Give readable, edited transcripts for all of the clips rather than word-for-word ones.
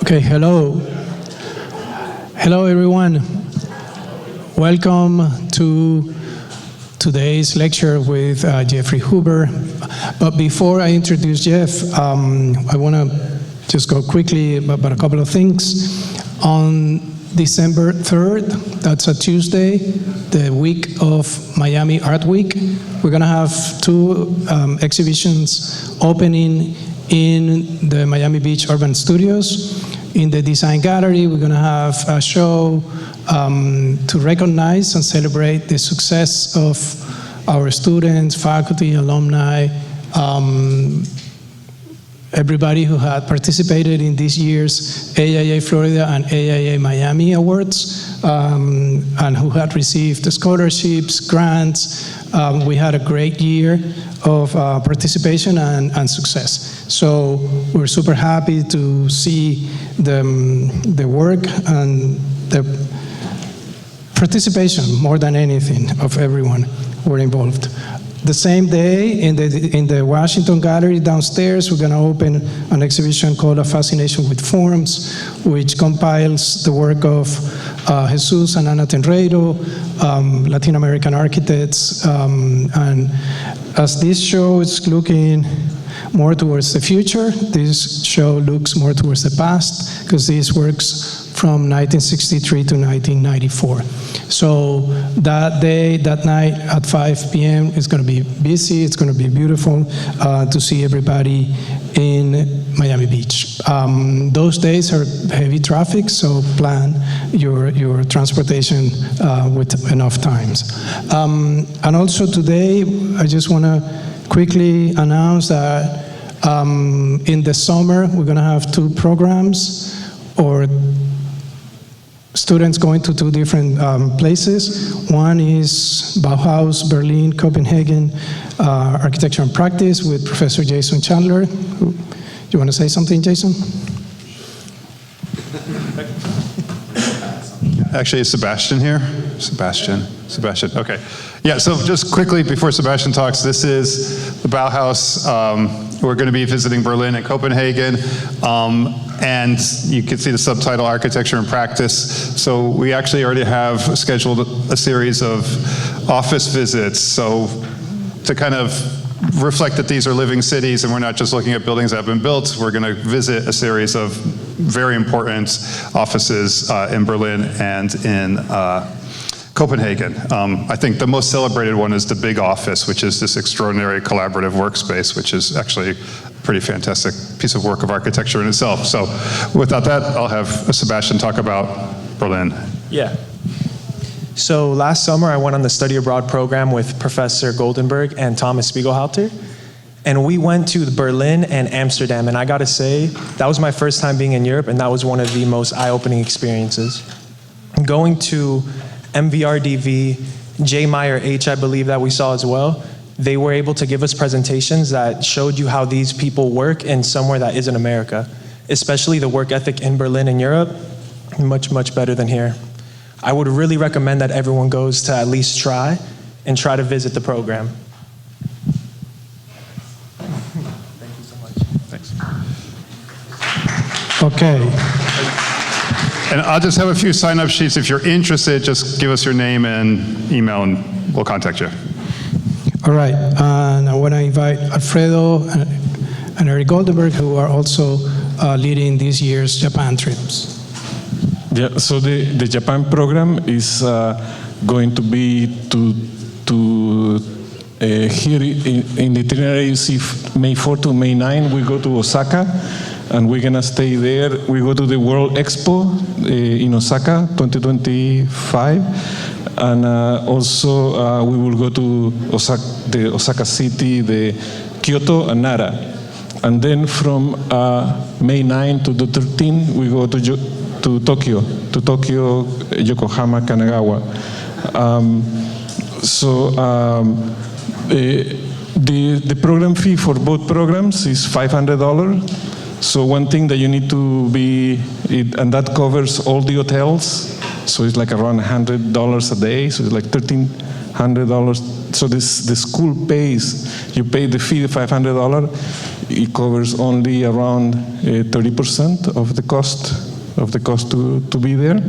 Okay, hello. Hello, everyone. Welcome to today's lecture with Jeffrey Huber. But before I introduce Jeff, I want to just go quickly about a couple of things. On December 3rd, that's a Tuesday, the week of Miami Art Week, we're going to have two exhibitions opening in the Miami Beach Urban Studios. In the Design Gallery, we're going to have a show to recognize and celebrate the success of our students, faculty, alumni, everybody who had participated in this year's AIA Florida and AIA Miami Awards, and who had received scholarships, grants. We had a great year of participation and success. So we're super happy to see the work and the participation, more than anything, of everyone who were involved. The same day, in the Washington Gallery downstairs, we're going to open an exhibition called A Fascination with Forms, which compiles the work of Jesus and Ana Tenreiro, Latin American architects. And as this show is looking more towards the future, this show looks more towards the past, because this works from 1963 to 1994. So that day, that night at 5 p.m. is going to be busy. It's going to be beautiful to see everybody in Miami Beach. Those days are heavy traffic, so plan your transportation with enough times. And also today, I just want to quickly announce that in the summer, we're going to have two programs, or students going to two different places. One is Bauhaus, Berlin, Copenhagen, Architecture and Practice with Professor Jason Chandler. You want to say something, Jason? Actually, is Sebastian here? Sebastian, okay. Yeah, so just quickly before Sebastian talks, this is the Bauhaus. We're going to be visiting Berlin and Copenhagen. And you can see the subtitle, Architecture and Practice. So we actually already have scheduled a series of office visits. So to kind of reflect that these are living cities and we're not just looking at buildings that have been built, we're going to visit a series of very important offices in Berlin and in Copenhagen. I think the most celebrated one is the big office, which is this extraordinary collaborative workspace, which is actually a pretty fantastic piece of work of architecture in itself. So without that, I'll have Sebastian talk about Berlin. Yeah. So last summer, I went on the study abroad program with Professor Goldenberg and Thomas Spiegelhalter. And we went to Berlin and Amsterdam. And I got to say, that was my first time being in Europe, and that was one of the most eye-opening experiences. Going to MVRDV, J. Meyer H, I believe that we saw as well, they were able to give us presentations that showed you how these people work in somewhere that isn't America, especially the work ethic in Berlin and Europe, much, much better than here. I would really recommend that everyone goes to at least try to visit the program. Thank you so much. Thanks. Okay. And I'll just have a few sign-up sheets. If you're interested, just give us your name and email, and we'll contact you. All right. And I want to invite Alfredo and Eric Goldenberg, who are also leading this year's Japan trips. Yeah, so the Japan program is going to be here in the itinerary. You see May 4 to May 9, we go to Osaka, and we're gonna stay there. We go to the World Expo in Osaka 2025, and also we will go to the Osaka City, the Kyoto, and Nara. And then from May 9 to the 13th, we go to Tokyo, Yokohama, Kanagawa. The program fee for both programs is $500. So one thing that you need to be, and that covers all the hotels. So it's like around $100 a day. So it's like $1,300 so the school pays, you pay the fee, $500, it covers only around 30% of the cost to be there.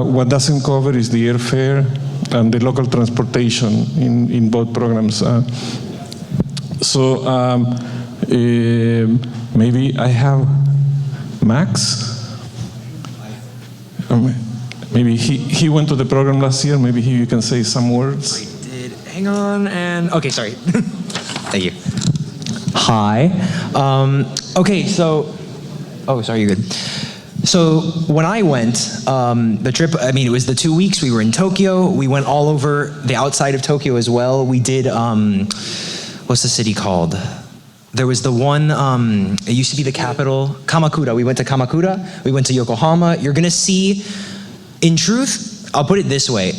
What doesn't cover is the airfare and the local transportation in both programs. Maybe I have Max. Maybe he went to the program last year. Maybe you can say some words. I did. Hang on. And okay, sorry. Thank you. Hi. Okay, so. Oh, sorry. You're good. So when I went, the trip. I mean, it was the 2 weeks. We were in Tokyo. We went all over the outside of Tokyo as well. We did. What's the city called? There was the one, it used to be the capital, Kamakura. We went to Kamakura, we went to Yokohama. You're gonna see, in truth, I'll put it this way.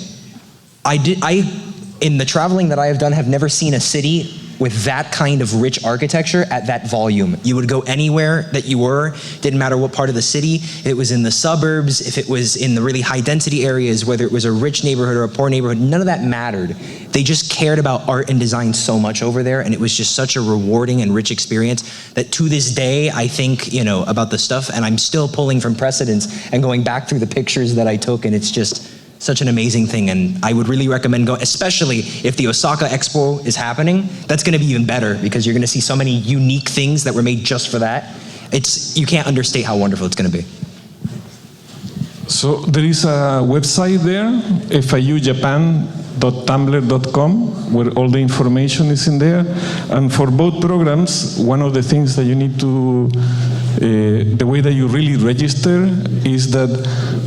In the traveling that I have done, have never seen a city with that kind of rich architecture at that volume. You would go anywhere that you were, didn't matter what part of the city, if it was in the suburbs, if it was in the really high density areas, whether it was a rich neighborhood or a poor neighborhood, none of that mattered. They just cared about art and design so much over there, and it was just such a rewarding and rich experience that to this day, I think, about the stuff, and I'm still pulling from precedents and going back through the pictures that I took, and it's just such an amazing thing, and I would really recommend going, especially if the Osaka Expo is happening. That's going to be even better because you're going to see so many unique things that were made just for that. You can't understate how wonderful it's going to be. So there is a website there, fiujapan.tumblr.com, where all the information is in there. And for both programs, one of the things that you need to, the way that you really register is that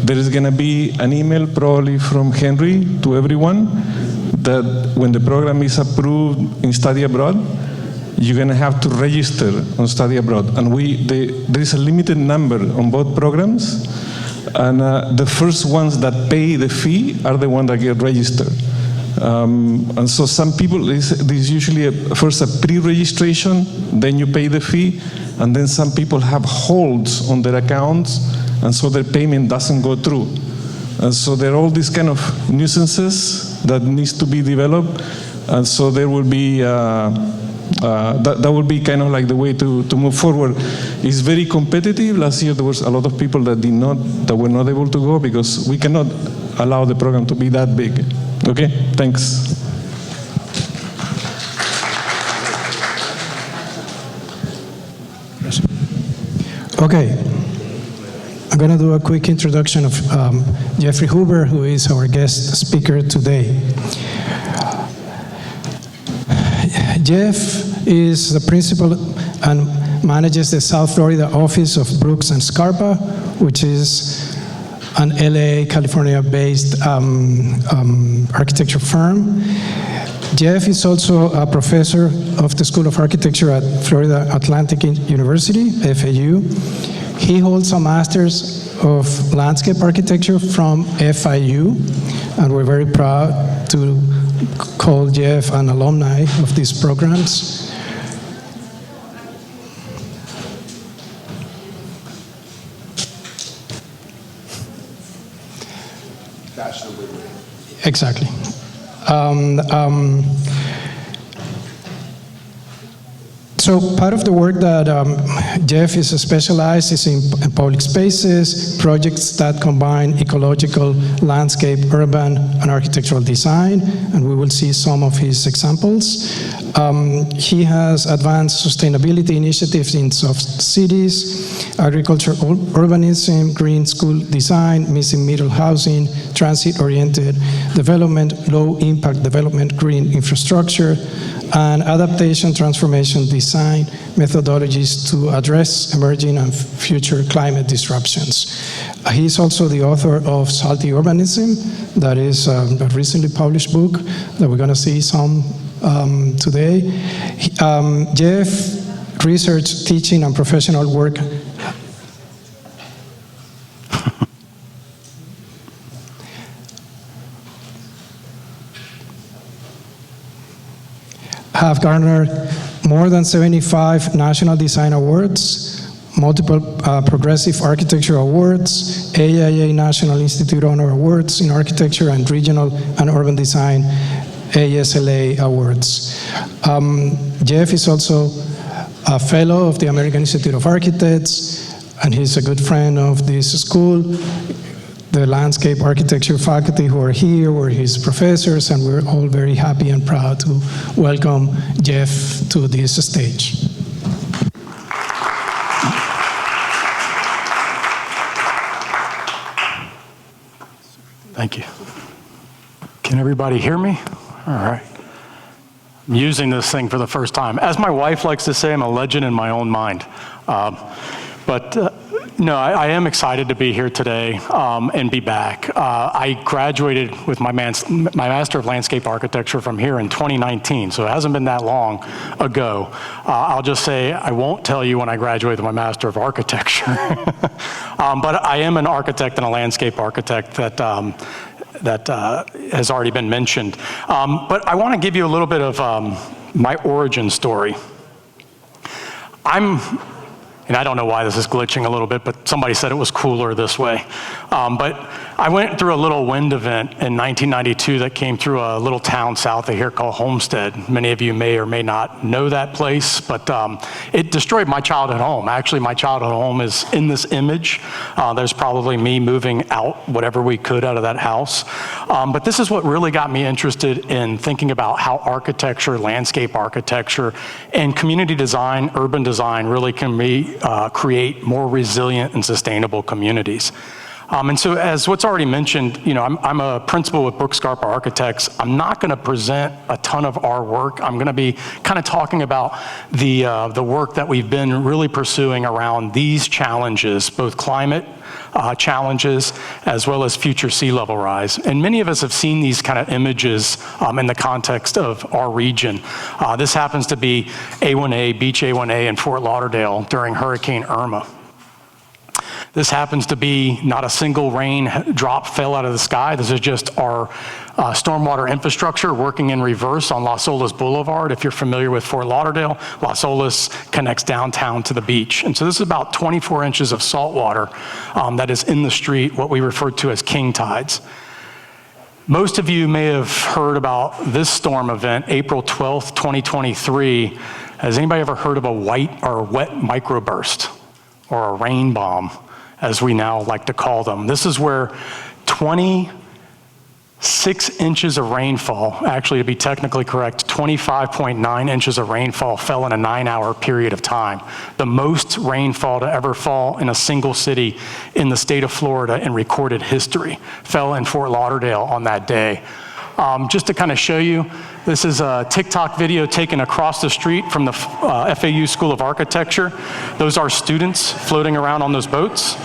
there is going to be an email probably from Henry to everyone that when the program is approved in study abroad, you're going to have to register on study abroad. And there is a limited number on both programs. And the first ones that pay the fee are the ones that get registered. And so some people, there's usually first a pre-registration, then you pay the fee, and then some people have holds on their accounts, and so their payment doesn't go through. And so there are all these kind of nuisances that needs to be developed, and so there will be that will be kind of like the way to move forward. It's very competitive. Last year there was a lot of people that were not able to go because we cannot allow the program to be that big. Okay, thanks. Okay, I'm going to do a quick introduction of Jeffrey Huber, who is our guest speaker today. Jeff is the principal and manages the South Florida office of Brooks and Scarpa, which is an LA, California-based architecture firm. Jeff is also a professor of the School of Architecture at Florida Atlantic University, FAU. He holds a master's of landscape architecture from FIU, and we're very proud to call Jeff an alumni of these programs. Exactly. So part of the work that Jeff is specialized is in public spaces, projects that combine ecological, landscape, urban, and architectural design, and we will see some of his examples. He has advanced sustainability initiatives in soft cities, agriculture, urbanism, green school design, missing middle housing, transit-oriented development, low-impact development, green infrastructure, and adaptation, transformation, design methodologies to address emerging and future climate disruptions. He's also the author of Salty Urbanism, that is a recently published book that we're going to see some today. Jeff research, teaching, and professional work have garnered more than 75 National Design Awards, multiple Progressive Architecture Awards, AIA National Institute Honor Awards in Architecture and Regional and Urban Design, ASLA awards. Jeff is also a fellow of the American Institute of Architects, and he's a good friend of this school. The landscape architecture faculty who are here were his professors, and we're all very happy and proud to welcome Jeff to this stage. Thank you. Can everybody hear me? All right. I'm using this thing for the first time. As my wife likes to say, I'm a legend in my own mind. No, I am excited to be here today and be back. I graduated with my Master of Landscape Architecture from here in 2019, so it hasn't been that long ago. I'll just say I won't tell you when I graduated with my Master of Architecture. But I am an architect and a landscape architect that has already been mentioned. But I want to give you a little bit of my origin story. And I don't know why this is glitching a little bit, but somebody said it was cooler this way. But I went through a little wind event in 1992 that came through a little town south of here called Homestead. Many of you may or may not know that place, but it destroyed my childhood home. Actually, my childhood home is in this image. There's probably me moving out whatever we could out of that house. But this is what really got me interested in thinking about how architecture, landscape architecture, and community design, urban design really can create more resilient and sustainable communities. And so as what's already mentioned, I'm a principal with Brooks Scarpa Architects. I'm not going to present a ton of our work. I'm going to be kind of talking about the work that we've been really pursuing around these challenges, both climate challenges as well as future sea level rise. And many of us have seen these kind of images in the context of our region. This happens to be A1A, Beach A1A in Fort Lauderdale during Hurricane Irma. This happens to be not a single rain drop fell out of the sky. This is just our stormwater infrastructure working in reverse on Las Olas Boulevard. If you're familiar with Fort Lauderdale, Las Olas connects downtown to the beach. And so this is about 24 inches of salt water that is in the street, what we refer to as king tides. Most of you may have heard about this storm event, April 12th, 2023. Has anybody ever heard of a wet microburst or a rain bomb, as we now like to call them? This is where 26 inches of rainfall, actually to be technically correct, 25.9 inches of rainfall fell in a 9-hour period of time. The most rainfall to ever fall in a single city in the state of Florida in recorded history fell in Fort Lauderdale on that day. Just to kind of show you, this is a TikTok video taken across the street from the FAU School of Architecture. Those are students floating around on those boats.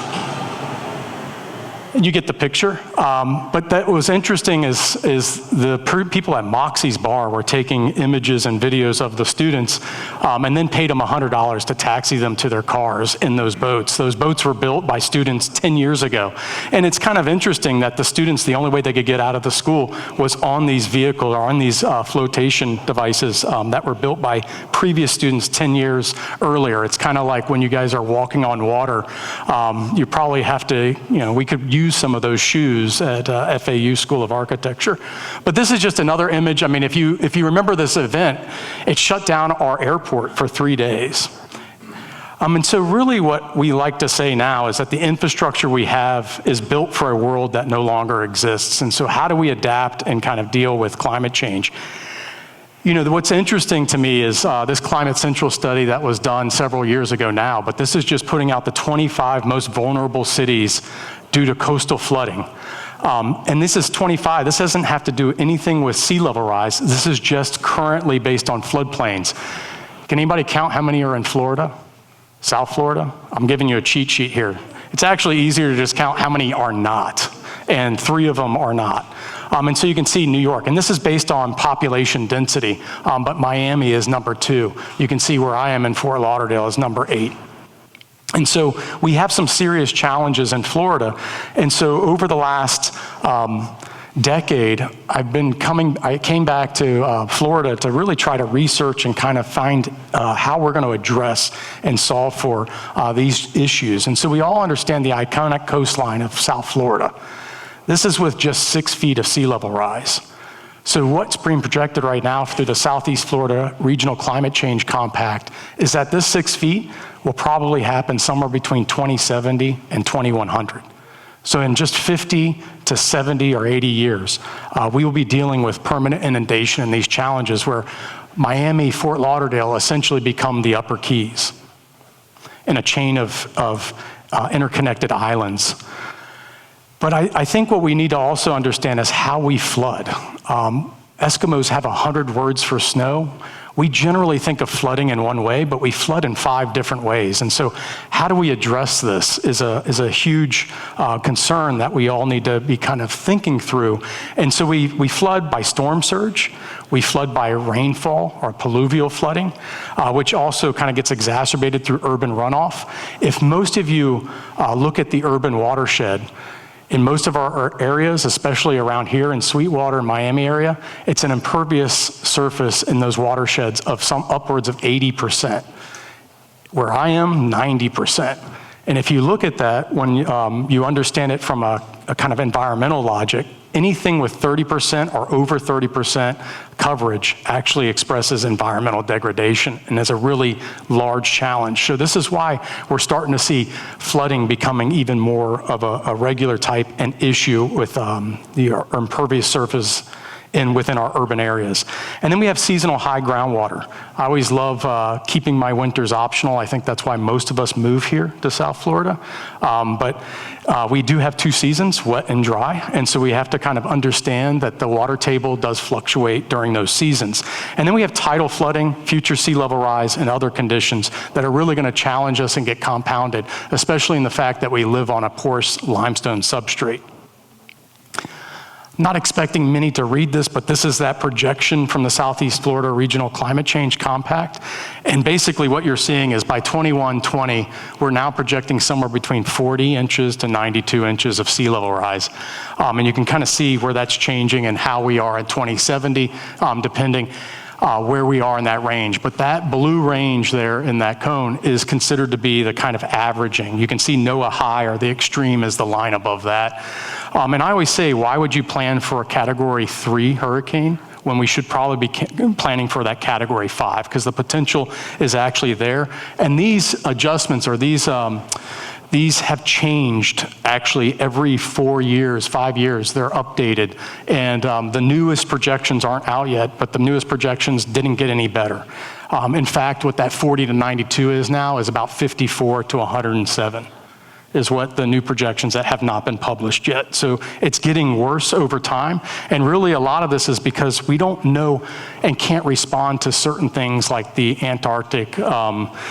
You get the picture. But that was interesting is the people at Moxie's bar were taking images and videos of the students and then paid them $100 to taxi them to their cars in those boats. Those boats were built by students 10 years ago. And it's kind of interesting that the students, the only way they could get out of the school was on these vehicles or on these flotation devices that were built by previous students 10 years earlier. It's kind of like when you guys are walking on water, you probably have to, we could use some of those shoes at FAU School of Architecture. But this is just another image. I mean, if you remember this event, it shut down our airport for 3 days. And so really what we like to say now is that the infrastructure we have is built for a world that no longer exists. And so how do we adapt and kind of deal with climate change? What's interesting to me is this Climate Central study that was done several years ago now, but this is just putting out the 25 most vulnerable cities due to coastal flooding. And this is 25. This doesn't have to do anything with sea level rise. This is just currently based on floodplains. Can anybody count how many are in Florida? South Florida? I'm giving you a cheat sheet here. It's actually easier to just count how many are not, and 3 of them are not. And so you can see New York, and this is based on population density, but Miami is number 2. You can see where I am in Fort Lauderdale is number 8. And so we have some serious challenges in Florida. And so over the last decade, I came back to Florida to really try to research and kind of find how we're going to address and solve for these issues. And so we all understand the iconic coastline of South Florida. This is with just 6 feet of sea level rise. So what's being projected right now through the Southeast Florida Regional Climate Change Compact is that this 6 feet will probably happen somewhere between 2070 and 2100. So in just 50 to 70 or 80 years, we will be dealing with permanent inundation and these challenges where Miami, Fort Lauderdale essentially become the upper keys in a chain of interconnected islands. But I think what we need to also understand is how we flood. Eskimos have 100 words for snow. We generally think of flooding in one way, but we flood in 5 different ways. And so how do we address this is a huge concern that we all need to be kind of thinking through. And so we flood by storm surge, we flood by rainfall or pluvial flooding, which also kind of gets exacerbated through urban runoff. If most of you look at the urban watershed, in most of our areas, especially around here in Sweetwater, Miami area, it's an impervious surface in those watersheds of some upwards of 80%. Where I am, 90%. And if you look at that, when you understand it from a kind of environmental logic, anything with 30% or over 30% coverage actually expresses environmental degradation and is a really large challenge. So this is why we're starting to see flooding becoming even more of a regular type and issue with the impervious surface within our urban areas. And then we have seasonal high groundwater. I always love keeping my winters optional. I think that's why most of us move here to South Florida. But we do have 2 seasons, wet and dry. And so we have to kind of understand that the water table does fluctuate during those seasons. And then we have tidal flooding, future sea level rise, and other conditions that are really going to challenge us and get compounded, especially in the fact that we live on a porous limestone substrate. Not expecting many to read this, but this is that projection from the Southeast Florida Regional Climate Change Compact. And basically what you're seeing is by 2120, we're now projecting somewhere between 40 inches to 92 inches of sea level rise. And you can kind of see where that's changing and how we are at 2070, depending where we are in that range. But that blue range there in that cone is considered to be the kind of averaging. You can see NOAA high, or the extreme is the line above that. And I always say, why would you plan for a Category 3 hurricane when we should probably be planning for that Category 5? Because the potential is actually there. And these adjustments, or these have changed actually every 4 years, 5 years, they're updated. And the newest projections aren't out yet, but the newest projections didn't get any better. In fact, what that 40 to 92 is now is about 54 to 107. Is what the new projections that have not been published yet. So it's getting worse over time. And really a lot of this is because we don't know and can't respond to certain things like the Antarctic, the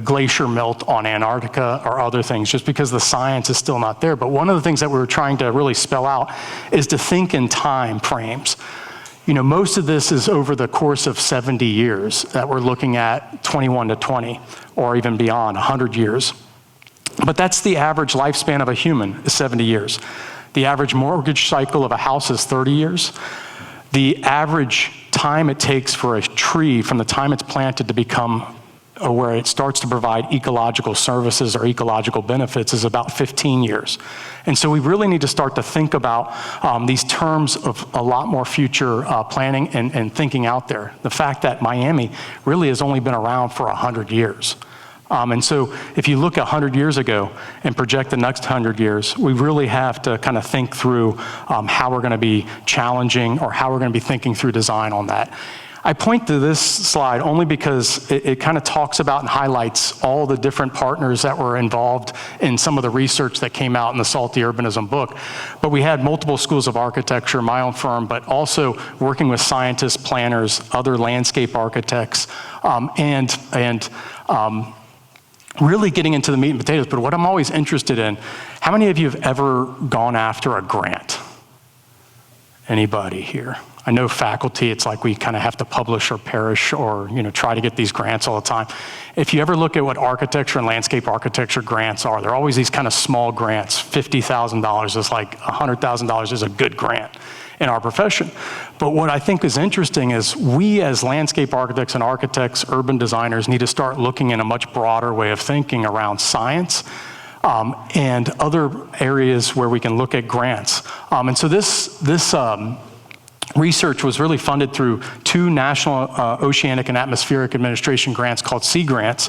glacier melt on Antarctica or other things, just because the science is still not there. But one of the things that we're trying to really spell out is to think in time frames. You know, most of this is over the course of 70 years that we're looking at 21 to 20, or even beyond, 100 years. But that's the average lifespan of a human, is 70 years. The average mortgage cycle of a house is 30 years. The average time it takes for a tree from the time it's planted to become where it starts to provide ecological services or ecological benefits is about 15 years. And so we really need to start to think about these terms of a lot more future planning and thinking out there. The fact that Miami really has only been around for 100 years. And so if you look 100 years ago and project the next 100 years, we really have to kind of think through how we're going to be challenging or how we're going to be thinking through design on that. I point to this slide only because it kind of talks about and highlights all the different partners that were involved in some of the research that came out in the Salty Urbanism book. But we had multiple schools of architecture, my own firm, but also working with scientists, planners, other landscape architects, really getting into the meat and potatoes. But what I'm always interested in, how many of you have ever gone after a grant? Anybody here? I know faculty, it's like we kind of have to publish or perish or try to get these grants all the time. If you ever look at what architecture and landscape architecture grants are, they're always these kind of small grants. $50,000 is like $100,000 is a good grant in our profession. But what I think is interesting is we as landscape architects and architects, urban designers, need to start looking in a much broader way of thinking around science and other areas where we can look at grants. And so this research was really funded through 2 National Oceanic and Atmospheric Administration grants called sea grants,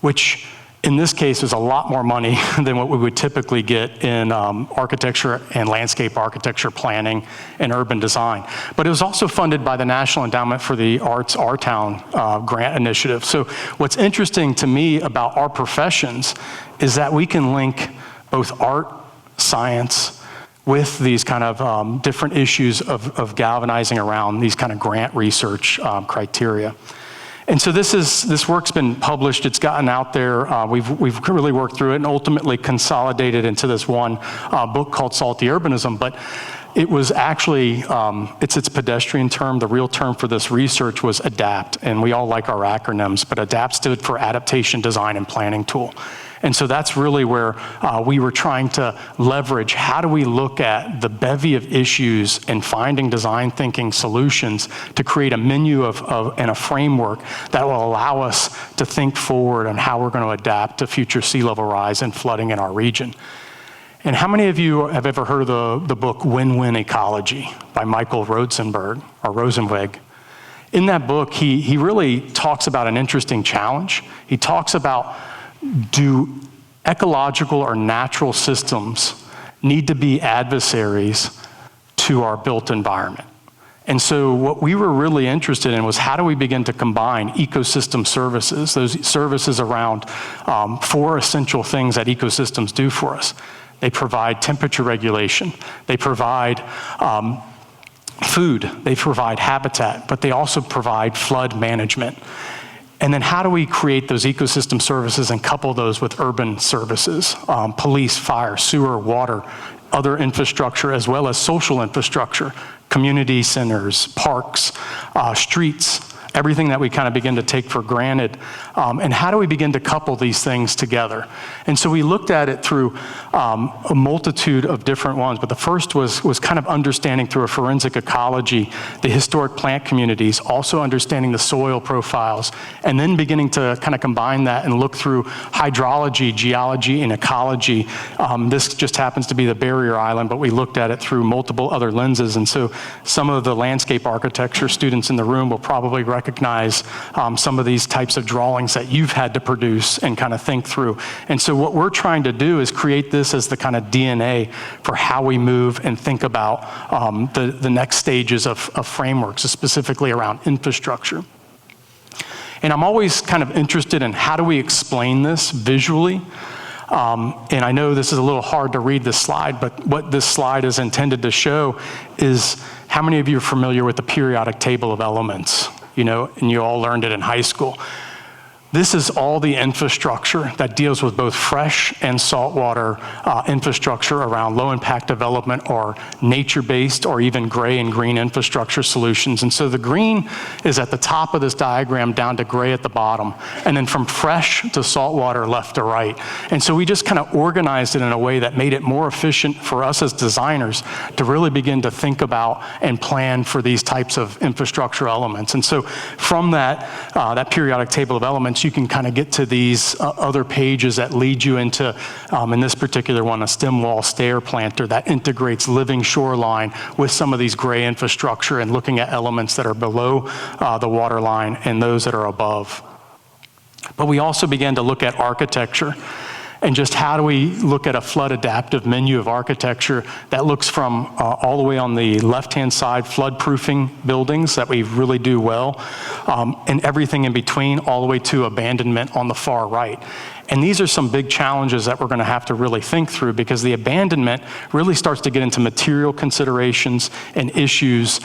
which in this case is a lot more money than what we would typically get in architecture and landscape architecture planning and urban design. But it was also funded by the National Endowment for the Arts, Our Town grant initiative. So what's interesting to me about our professions is that we can link both art, science, with these kind of different issues of galvanizing around these kind of grant research criteria. And so this work's been published, it's gotten out there, we've really worked through it and ultimately consolidated into this one book called Salty Urbanism, but it was actually, it's its pedestrian term, the real term for this research was ADAPT, and we all like our acronyms, but ADAPT stood for Adaptation, Design, and Planning Tool. And so that's really where we were trying to leverage how do we look at the bevy of issues and finding design thinking solutions to create a menu and a framework that will allow us to think forward on how we're going to adapt to future sea level rise and flooding in our region. And how many of you have ever heard of the book Win-Win Ecology by Michael Rosenweg? In that book, he really talks about an interesting challenge. He talks about, do ecological or natural systems need to be adversaries to our built environment? And so what we were really interested in was how do we begin to combine ecosystem services, those services around 4 essential things that ecosystems do for us. They provide temperature regulation, they provide food, they provide habitat, but they also provide flood management. And then how do we create those ecosystem services and couple those with urban services, police, fire, sewer, water, other infrastructure, as well as social infrastructure, community centers, parks, streets, everything that we kind of begin to take for granted. And how do we begin to couple these things together? And so we looked at it through a multitude of different ones, but the first was kind of understanding through a forensic ecology, the historic plant communities, also understanding the soil profiles, and then beginning to kind of combine that and look through hydrology, geology, and ecology. This just happens to be the barrier island, but we looked at it through multiple other lenses. And so some of the landscape architecture students in the room will probably recognize some of these types of drawings that you've had to produce and kind of think through. And so what we're trying to do is create this as the kind of DNA for how we move and think about the next stages of frameworks, specifically around infrastructure. And I'm always kind of interested in how do we explain this visually. And I know this is a little hard to read this slide, but what this slide is intended to show is how many of you are familiar with the periodic table of elements? You know, and you all learned it in high school. This is all the infrastructure that deals with both fresh and saltwater infrastructure around low impact development or nature-based or even gray and green infrastructure solutions. And so the green is at the top of this diagram down to gray at the bottom, and then from fresh to saltwater left to right. And so we just kind of organized it in a way that made it more efficient for us as designers to really begin to think about and plan for these types of infrastructure elements. And so from that periodic table of elements, you can kind of get to these other pages that lead you into, in this particular one, a stem wall stair planter that integrates living shoreline with some of these gray infrastructure and looking at elements that are below the water line and those that are above. But we also began to look at architecture and just how do we look at a flood adaptive menu of architecture that looks from all the way on the left-hand side, flood proofing buildings that we really do well, and everything in between, all the way to abandonment on the far right. And these are some big challenges that we're going to have to really think through, because the abandonment really starts to get into material considerations and issues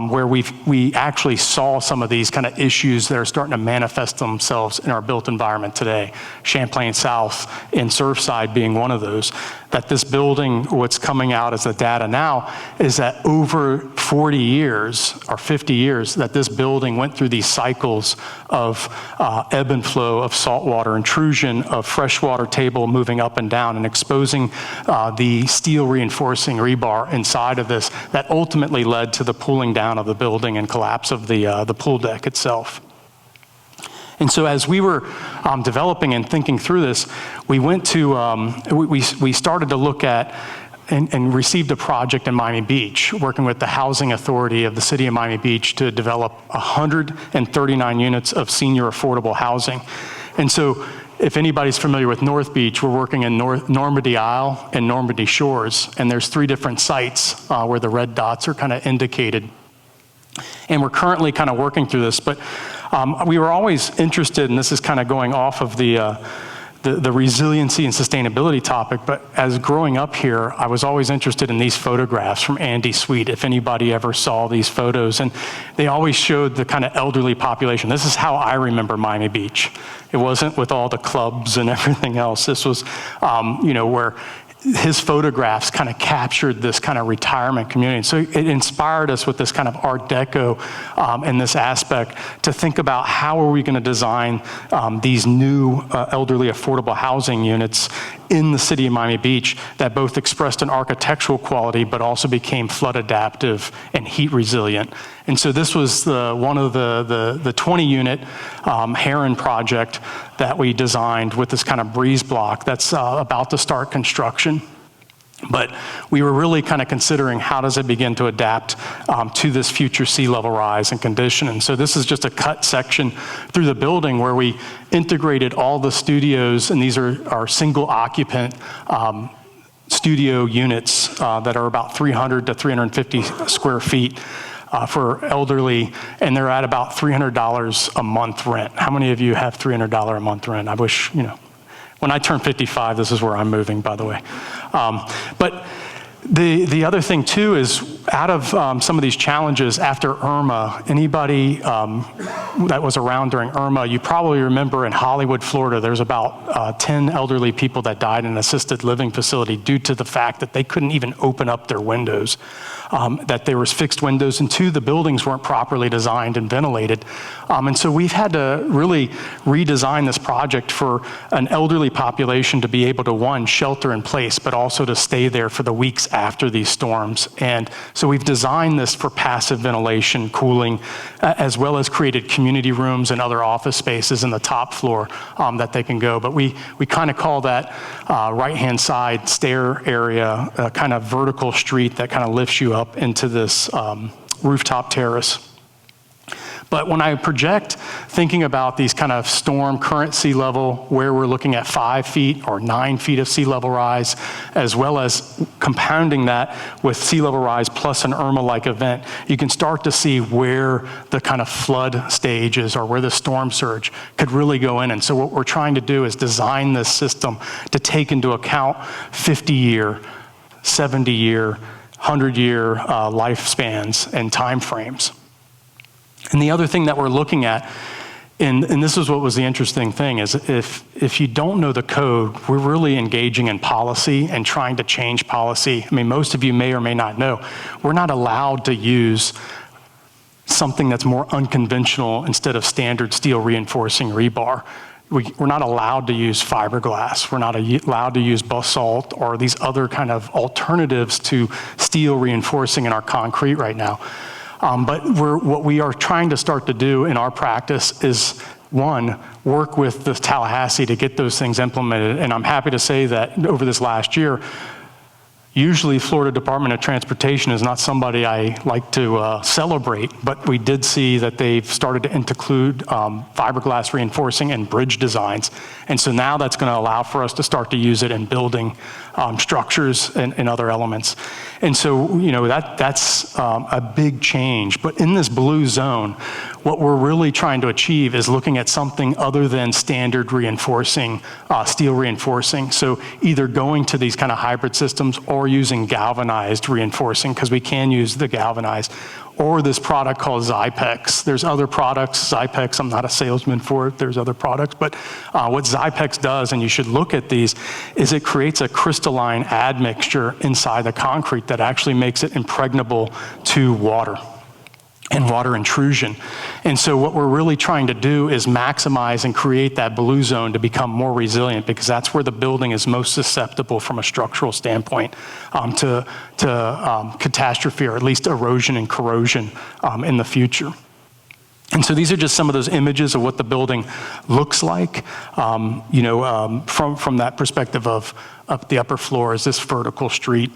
where we actually saw some of these kind of issues that are starting to manifest themselves in our built environment today. Champlain South and Surfside being one of those. That this building, what's coming out as the data now, is that over 40 years or 50 years that this building went through these cycles of ebb and flow of saltwater intrusion, of freshwater table moving up and down and exposing the steel reinforcing rebar inside of this that ultimately led to the pulling down of the building and collapse of the pool deck itself. And so as we were developing and thinking through this, we went to, we started to look at and received a project in Miami Beach, working with the Housing Authority of the city of Miami Beach to develop 139 units of senior affordable housing. And so if anybody's familiar with North Beach, we're working in Normandy Isle and Normandy Shores, and there's 3 different sites where the red dots are kind of indicated. And we're currently kind of working through this, but we were always interested, and this is kind of going off of the resiliency and sustainability topic, but as growing up here, I was always interested in these photographs from Andy Sweet, if anybody ever saw these photos, and they always showed the kind of elderly population. This is how I remember Miami Beach. It wasn't with all the clubs and everything else. This was, where his photographs kind of captured this kind of retirement community. So it inspired us with this kind of Art Deco and this aspect to think about how are we going to design these new elderly affordable housing units in the city of Miami Beach that both expressed an architectural quality but also became flood adaptive and heat resilient. And so this was one of the 20-unit Heron project that we designed with this kind of breeze block that's about to start construction. But we were really kind of considering how does it begin to adapt to this future sea level rise and condition. And so this is just a cut section through the building where we integrated all the studios, and these are single occupant studio units that are about 300 to 350 square feet for elderly, and they're at about $300 a month rent. How many of you have $300 a month rent? I wish, when I turn 55, this is where I'm moving, by the way. But the other thing too is out of some of these challenges after Irma, anybody that was around during Irma, you probably remember in Hollywood, Florida, there's about 10 elderly people that died in an assisted living facility due to the fact that they couldn't even open up their windows, that there was fixed windows, and 2, the buildings weren't properly designed and ventilated. And so we've had to really redesign this project for an elderly population to be able to, 1, shelter in place, but also to stay there for the weeks after these storms. And so we've designed this for passive ventilation, cooling, as well as created community rooms and other office spaces in the top floor that they can go. But we kind of call that right-hand side stair area a kind of vertical street that kind of lifts you up into this rooftop terrace. But when I project thinking about these kind of storm current sea level, where we're looking at 5 feet or 9 feet of sea level rise, as well as compounding that with sea level rise plus an Irma-like event, you can start to see where the kind of flood stages or where the storm surge could really go in. And so what we're trying to do is design this system to take into account 50-year, 70-year, 100-year lifespans and timeframes. And the other thing that we're looking at, and this is what was the interesting thing, is if you don't know the code, we're really engaging in policy and trying to change policy. I mean, most of you may or may not know, we're not allowed to use something that's more unconventional instead of standard steel reinforcing rebar. We're not allowed to use fiberglass. We're not allowed to use basalt or these other kind of alternatives to steel reinforcing in our concrete right now. But what we are trying to start to do in our practice is, 1, work with the Tallahassee to get those things implemented. And I'm happy to say that over this last year, usually Florida Department of Transportation is not somebody I like to celebrate, but we did see that they've started to include fiberglass reinforcing and bridge designs. And so now that's going to allow for us to start to use it in building structures and other elements. And so, that's a big change. But in this blue zone, what we're really trying to achieve is looking at something other than standard reinforcing, steel reinforcing. So either going to these kind of hybrid systems or using galvanized reinforcing, because we can use the galvanized, or this product called Zypex. There's other products, Zypex, I'm not a salesman for it, there's other products, but what Zypex does, and you should look at these, is it creates a crystalline admixture inside the concrete that actually makes it impregnable to water and water intrusion. And so what we're really trying to do is maximize and create that blue zone to become more resilient, because that's where the building is most susceptible from a structural standpoint to catastrophe, or at least erosion and corrosion in the future. And so these are just some of those images of what the building looks like, from that perspective of up the upper floor is this vertical street.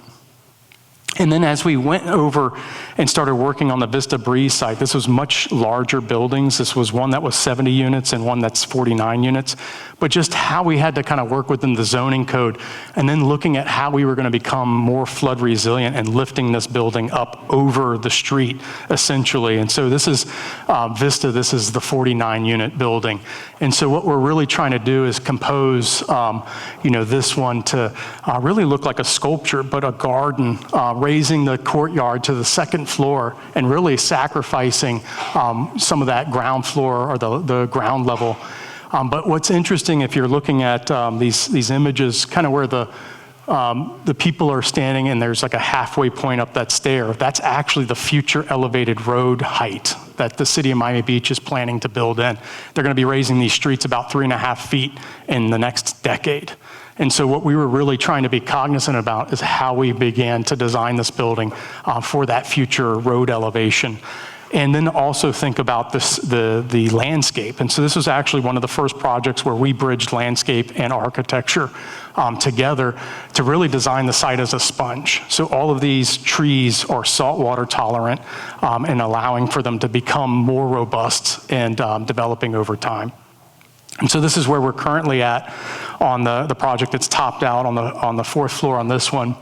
And then as we went over and started working on the Vista Breeze site, this was much larger buildings. This was one that was 70 units and one that's 49 units. But just how we had to kind of work within the zoning code, and then looking at how we were going to become more flood resilient and lifting this building up over the street, essentially. And so this is Vista, this is the 49 unit building. And so what we're really trying to do is compose, this one to really look like a sculpture, but a garden, raising the courtyard to the second floor and really sacrificing some of that ground floor or the ground level. But what's interesting, if you're looking at these images, kind of where the people are standing and there's like a halfway point up that stair, that's actually the future elevated road height that the city of Miami Beach is planning to build in. They're going to be raising these streets about 3.5 feet in the next decade. And so what we were really trying to be cognizant about is how we began to design this building for that future road elevation. And then also think about the landscape. And so this was actually one of the first projects where we bridged landscape and architecture together to really design the site as a sponge. So all of these trees are saltwater tolerant and allowing for them to become more robust and developing over time. And so this is where we're currently at on the project. It's topped out on the fourth floor on this one.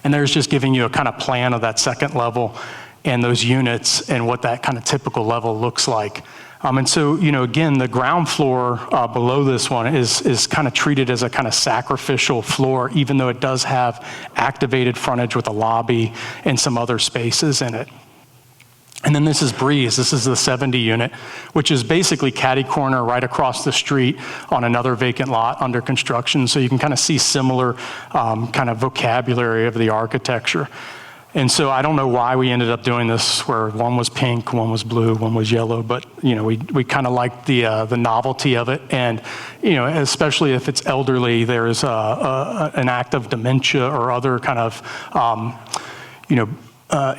And there's just giving you a kind of plan of that second level and those units and what that kind of typical level looks like. And so, again, the ground floor below this one is kind of treated as a kind of sacrificial floor, even though it does have activated frontage with a lobby and some other spaces in it. And then this is Breeze. This is the 70 unit, which is basically catty corner right across the street on another vacant lot under construction. So you can kind of see similar kind of vocabulary of the architecture. And so I don't know why we ended up doing this where one was pink, one was blue, one was yellow, but we kind of liked the novelty of it. And especially if it's elderly, there's an act of dementia or other kind of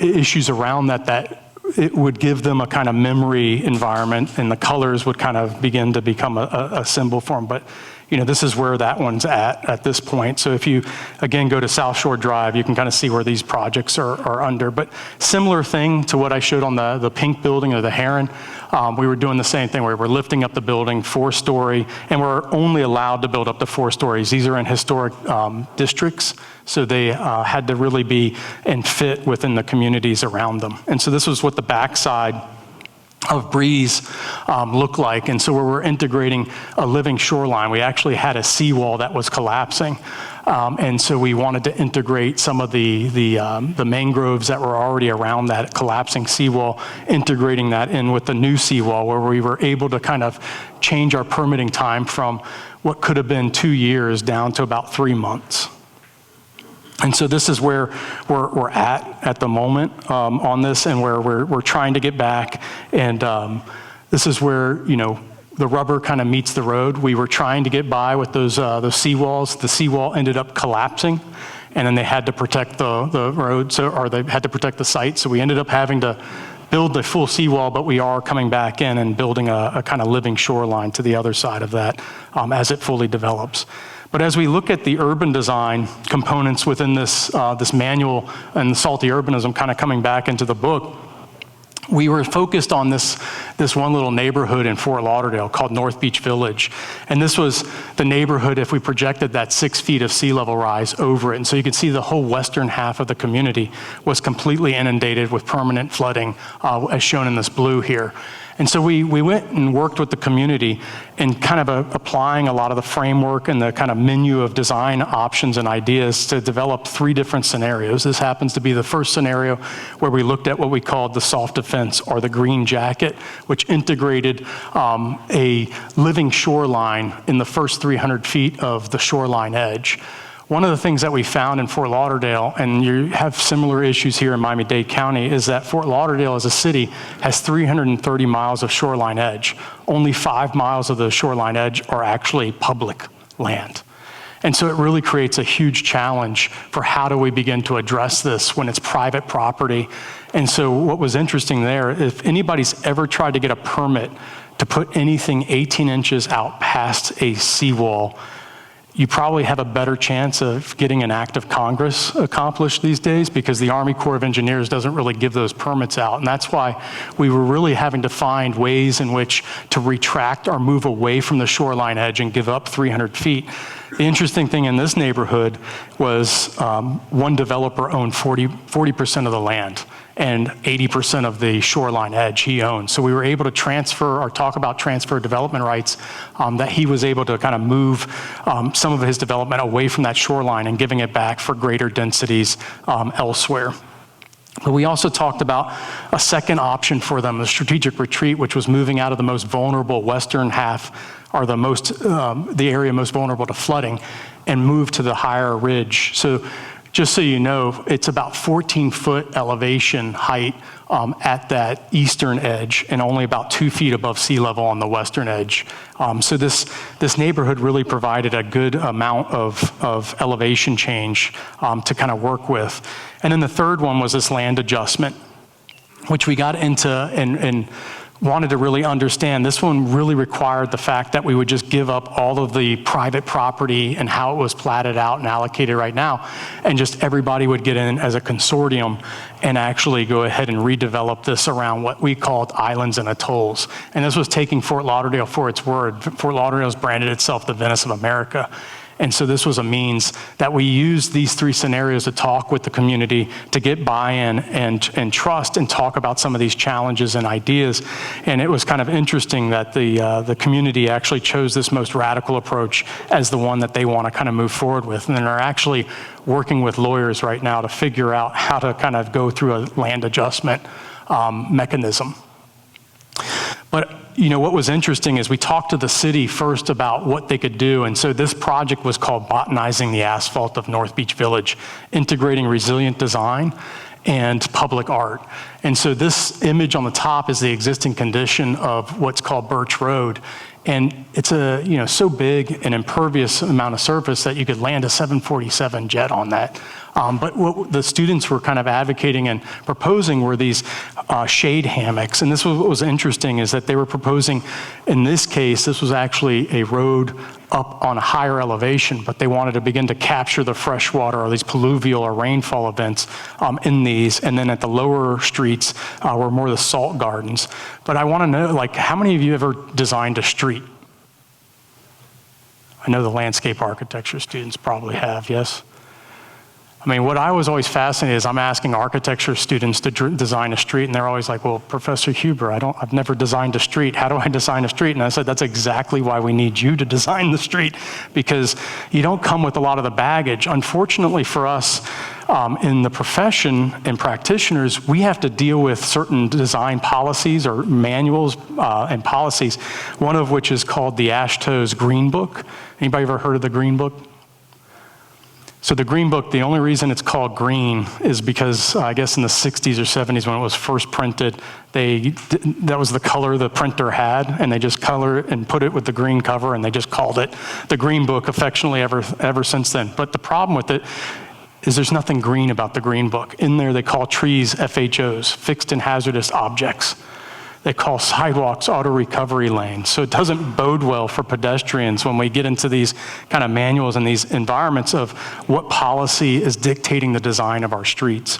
issues around that it would give them a kind of memory environment, and the colors would kind of begin to become a symbol for them. But this is where that one's at this point. So if you, again, go to South Shore Drive, you can kind of see where these projects are under. But similar thing to what I showed on the pink building or the Heron, we were doing the same thing where we're lifting up the building 4-story, and we're only allowed to build up to 4 stories. These are in historic districts, so they had to really be and fit within the communities around them. And so this was what the backside of Breeze look like. And so where we're integrating a living shoreline, we actually had a seawall that was collapsing. And so we wanted to integrate some of the mangroves that were already around that collapsing seawall, integrating that in with the new seawall, where we were able to kind of change our permitting time from what could have been 2 years down to about 3 months. And so this is where we're at the moment on this, and where we're trying to get back. And this is where, the rubber kind of meets the road. We were trying to get by with those seawalls. The seawall ended up collapsing, and then they had to protect the road, or they had to protect the site. So we ended up having to build the full seawall, but we are coming back in and building a kind of living shoreline to the other side of that as it fully develops. But as we look at the urban design components within this manual and the salty urbanism kind of coming back into the book, we were focused on this one little neighborhood in Fort Lauderdale called North Beach Village. And this was the neighborhood if we projected that 6 feet of sea level rise over it. And so you could see the whole western half of the community was completely inundated with permanent flooding, as shown in this blue here. And so we went and worked with the community and kind of applying a lot of the framework and the kind of menu of design options and ideas to develop 3 different scenarios. This happens to be the first scenario where we looked at what we called the soft defense, or the green jacket, which integrated a living shoreline in the first 300 feet of the shoreline edge. One of the things that we found in Fort Lauderdale, and you have similar issues here in Miami-Dade County, is that Fort Lauderdale as a city has 330 miles of shoreline edge. Only 5 miles of the shoreline edge are actually public land. And so it really creates a huge challenge for how do we begin to address this when it's private property. And so what was interesting there, if anybody's ever tried to get a permit to put anything 18 inches out past a seawall, you probably have a better chance of getting an act of Congress accomplished these days, because the Army Corps of Engineers doesn't really give those permits out. And that's why we were really having to find ways in which to retract or move away from the shoreline edge and give up 300 feet. The interesting thing in this neighborhood was one developer owned 40% of the land, and 80% of the shoreline edge he owned. So we were able to transfer or talk about transfer development rights, that he was able to kind of move some of his development away from that shoreline and giving it back for greater densities elsewhere. But we also talked about a second option for them, the strategic retreat, which was moving out of the most vulnerable western half, or the area most vulnerable to flooding, and move to the higher ridge. So just so you know, it's about 14-foot elevation height at that eastern edge, and only about 2 feet above sea level on the western edge. So this neighborhood really provided a good amount of elevation change to kind of work with. And then the third one was this land adjustment, which we got into and wanted to really understand. This one really required the fact that we would just give up all of the private property and how it was platted out and allocated right now, and just everybody would get in as a consortium and actually go ahead and redevelop this around what we called islands and atolls. And this was taking Fort Lauderdale for its word. Fort Lauderdale's branded itself the Venice of America. And so this was a means that we used these three scenarios to talk with the community, to get buy-in and trust, and talk about some of these challenges and ideas. And it was kind of interesting that the community actually chose this most radical approach as the one that they want to kind of move forward with. And they're actually working with lawyers right now to figure out how to kind of go through a land adjustment mechanism. But you know, what was interesting is we talked to the city first about what they could do. And so this project was called Botanizing the Asphalt of North Beach Village, integrating resilient design and public art. And so this image on the top is the existing condition of what's called Birch Road. And it's so big and impervious amount of surface that you could land a 747 jet on that. But what the students were kind of advocating and proposing were these shade hammocks. And this was what was interesting, is that they were proposing, in this case, this was actually a road up on a higher elevation, but they wanted to begin to capture the fresh water or these pluvial or rainfall events in these. And then at the lower streets were more the salt gardens. But I want to know, like, how many of you ever designed a street? I know the landscape architecture students probably have, yes? I mean, what I was always fascinated is I'm asking architecture students to design a street, and they're always like, well, Professor Huber, I've never designed a street. How do I design a street? And I said, that's exactly why we need you to design the street, because you don't come with a lot of the baggage. Unfortunately for us, in the profession and practitioners, we have to deal with certain design policies or manuals and policies, one of which is called the ASHTO's Green Book. Anybody ever heard of the Green Book? So the Green Book, the only reason it's called green is because I guess in the 60s or 70s when it was first printed, that was the color the printer had, and they just colored it and put it with the green cover, and they just called it the Green Book affectionately ever since then. But the problem with it is there's nothing green about the Green Book. In there they call trees FHOs, fixed and hazardous objects. They call sidewalks auto recovery lanes. So it doesn't bode well for pedestrians when we get into these kind of manuals and these environments of what policy is dictating the design of our streets.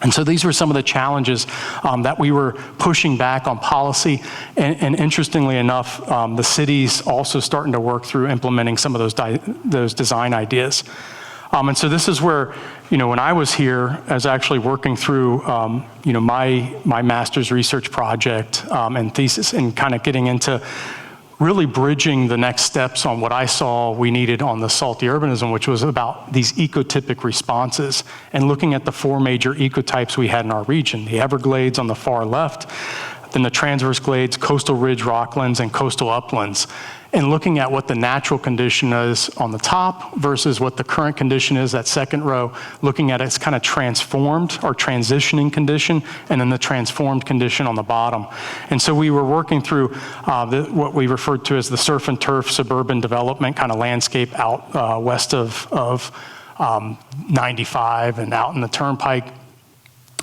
And so these were some of the challenges that we were pushing back on policy. And interestingly enough, the city's also starting to work through implementing some of those design ideas. And so this is where, when I was here, I was actually working through, my master's research project and thesis, and kind of getting into really bridging the next steps on what I saw we needed on the salty urbanism, which was about these ecotypic responses, and looking at the four major ecotypes we had in our region: the Everglades on the far left, then the transverse glades, coastal ridge rocklands, and coastal uplands. And looking at what the natural condition is on the top versus what the current condition is, that second row, looking at its kind of transformed or transitioning condition, and then the transformed condition on the bottom. And so we were working through what we referred to as the surf and turf suburban development kind of landscape out west of 95 and out in the Turnpike.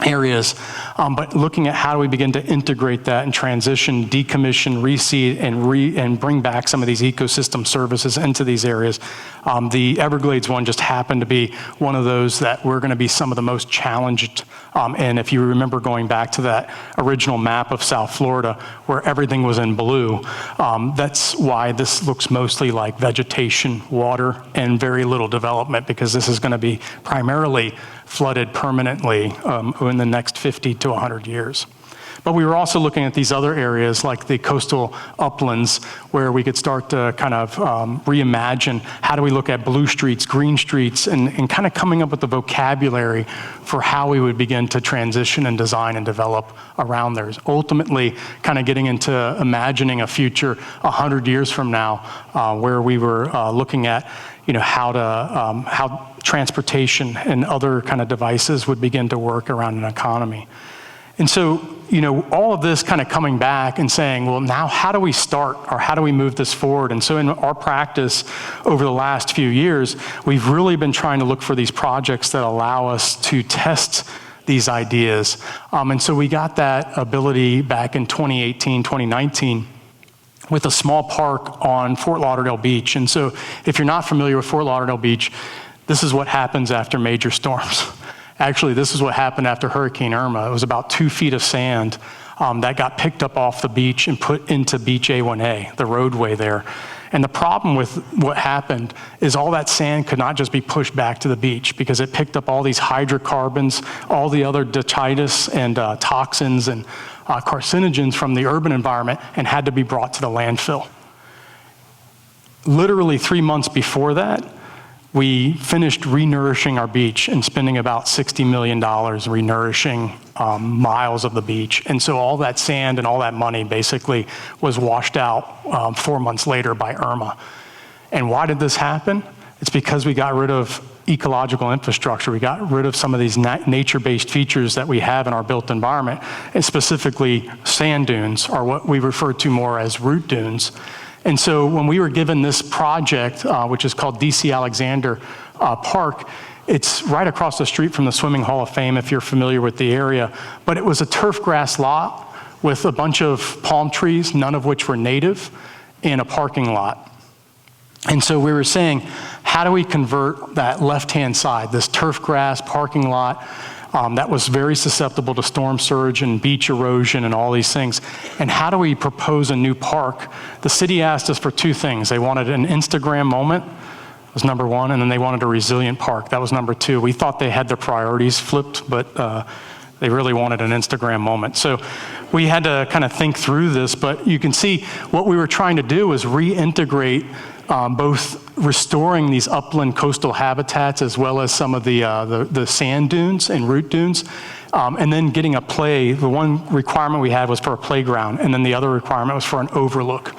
areas, but looking at how do we begin to integrate that and transition, decommission, reseed, and bring back some of these ecosystem services into these areas. The Everglades one just happened to be one of those that we're going to be some of the most challenged. And if you remember going back to that original map of South Florida where everything was in blue, that's why this looks mostly like vegetation, water, and very little development, because this is going to be primarily flooded permanently in the next 50 to 100 years. But we were also looking at these other areas like the coastal uplands where we could start to kind of reimagine how do we look at blue streets, green streets, and kind of coming up with the vocabulary for how we would begin to transition and design and develop around there. Ultimately, kind of getting into imagining a future 100 years from now where we were looking at how transportation and other kind of devices would begin to work around an economy. And so, all of this kind of coming back and saying, well, now how do we start, or how do we move this forward? And so in our practice over the last few years, we've really been trying to look for these projects that allow us to test these ideas. And so we got that ability back in 2018, 2019, with a small park on Fort Lauderdale Beach. And so if you're not familiar with Fort Lauderdale Beach, this is what happens after major storms. Actually, this is what happened after Hurricane Irma. It was about 2 feet of sand that got picked up off the beach and put into Beach A1A, the roadway there. And the problem with what happened is all that sand could not just be pushed back to the beach because it picked up all these hydrocarbons, all the other detritus and toxins and carcinogens from the urban environment, and had to be brought to the landfill. Literally 3 months before that, we finished renourishing our beach and spending about $60 million renourishing miles of the beach. And so all that sand and all that money basically was washed out 4 months later by Irma. And why did this happen? It's because we got rid of ecological infrastructure. We got rid of some of these nature-based features that we have in our built environment, and specifically sand dunes, or what we refer to more as root dunes. And so when we were given this project, which is called DC Alexander Park, it's right across the street from the Swimming Hall of Fame, if you're familiar with the area. But it was a turf grass lot with a bunch of palm trees, none of which were native, in a parking lot. And so we were saying, how do we convert that left-hand side, this turf grass parking lot, that was very susceptible to storm surge and beach erosion and all these things. And how do we propose a new park? The city asked us for 2 things. They wanted an Instagram moment, was number 1, and then they wanted a resilient park. That was number 2. We thought they had their priorities flipped, but they really wanted an Instagram moment. So we had to kind of think through this, but you can see what we were trying to do was reintegrate both restoring these upland coastal habitats as well as some of the sand dunes and root dunes, and then getting a play. The one requirement we had was for a playground, and then the other requirement was for an overlook.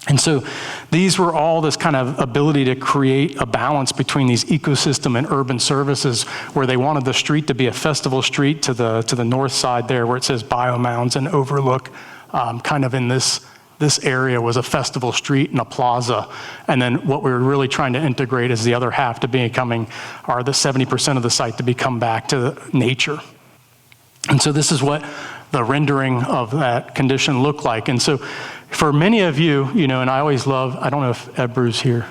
And so these were all this kind of ability to create a balance between these ecosystem and urban services, where they wanted the street to be a festival street to the north side there where it says biomounds and overlook, kind of in this area was a festival street and a plaza. And then what we were really trying to integrate is the other half to becoming, or the 70% of the site to become back to nature. And so this is what the rendering of that condition looked like. And so for many of you, and I always love, I don't know if Ebru's here,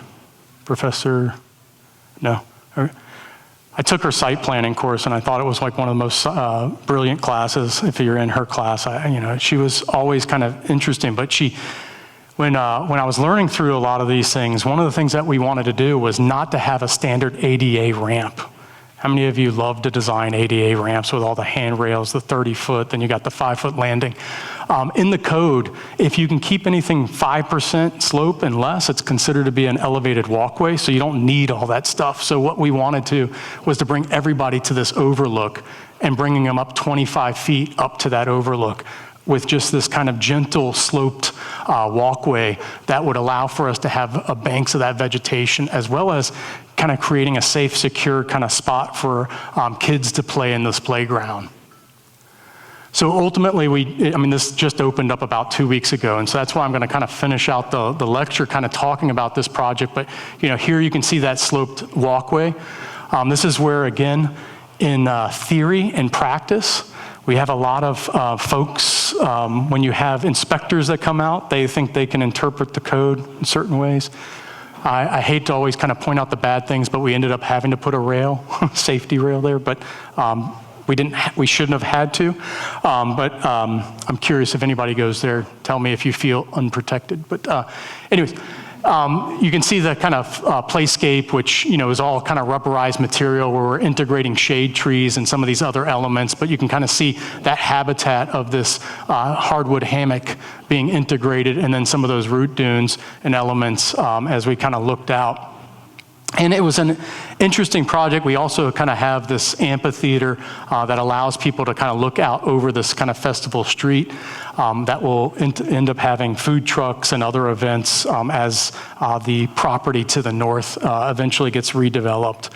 Professor, no. I took her site planning course, and I thought it was like one of the most brilliant classes. If you're in her class, she was always kind of interesting. But when I was learning through a lot of these things, one of the things that we wanted to do was not to have a standard ADA ramp. How many of you love to design ADA ramps with all the handrails, the 30-foot, then you got the 5-foot landing? In the code, if you can keep anything 5% slope and less, it's considered to be an elevated walkway, so you don't need all that stuff. So what we wanted to was to bring everybody to this overlook and bringing them up 25 feet up to that overlook with just this kind of gentle sloped walkway that would allow for us to have banks of that vegetation, as well as kind of creating a safe, secure kind of spot for kids to play in this playground. So ultimately, this just opened up about 2 weeks ago, and so that's why I'm going to kind of finish out the lecture kind of talking about this project. But here you can see that sloped walkway. This is where, again, in theory and practice. We have a lot of folks, when you have inspectors that come out, they think they can interpret the code in certain ways. I hate to always kind of point out the bad things, but we ended up having to put a rail, safety rail there, but we shouldn't have had to. I'm curious if anybody goes there, tell me if you feel unprotected. But anyways, you can see the kind of playscape, which is all kind of rubberized material where we're integrating shade trees and some of these other elements, but you can kind of see that habitat of this hardwood hammock being integrated, and then some of those root dunes and elements as we kind of looked out. And it was an interesting project. We also kind of have this amphitheater that allows people to kind of look out over this kind of festival street that will end up having food trucks and other events as the property to the north eventually gets redeveloped.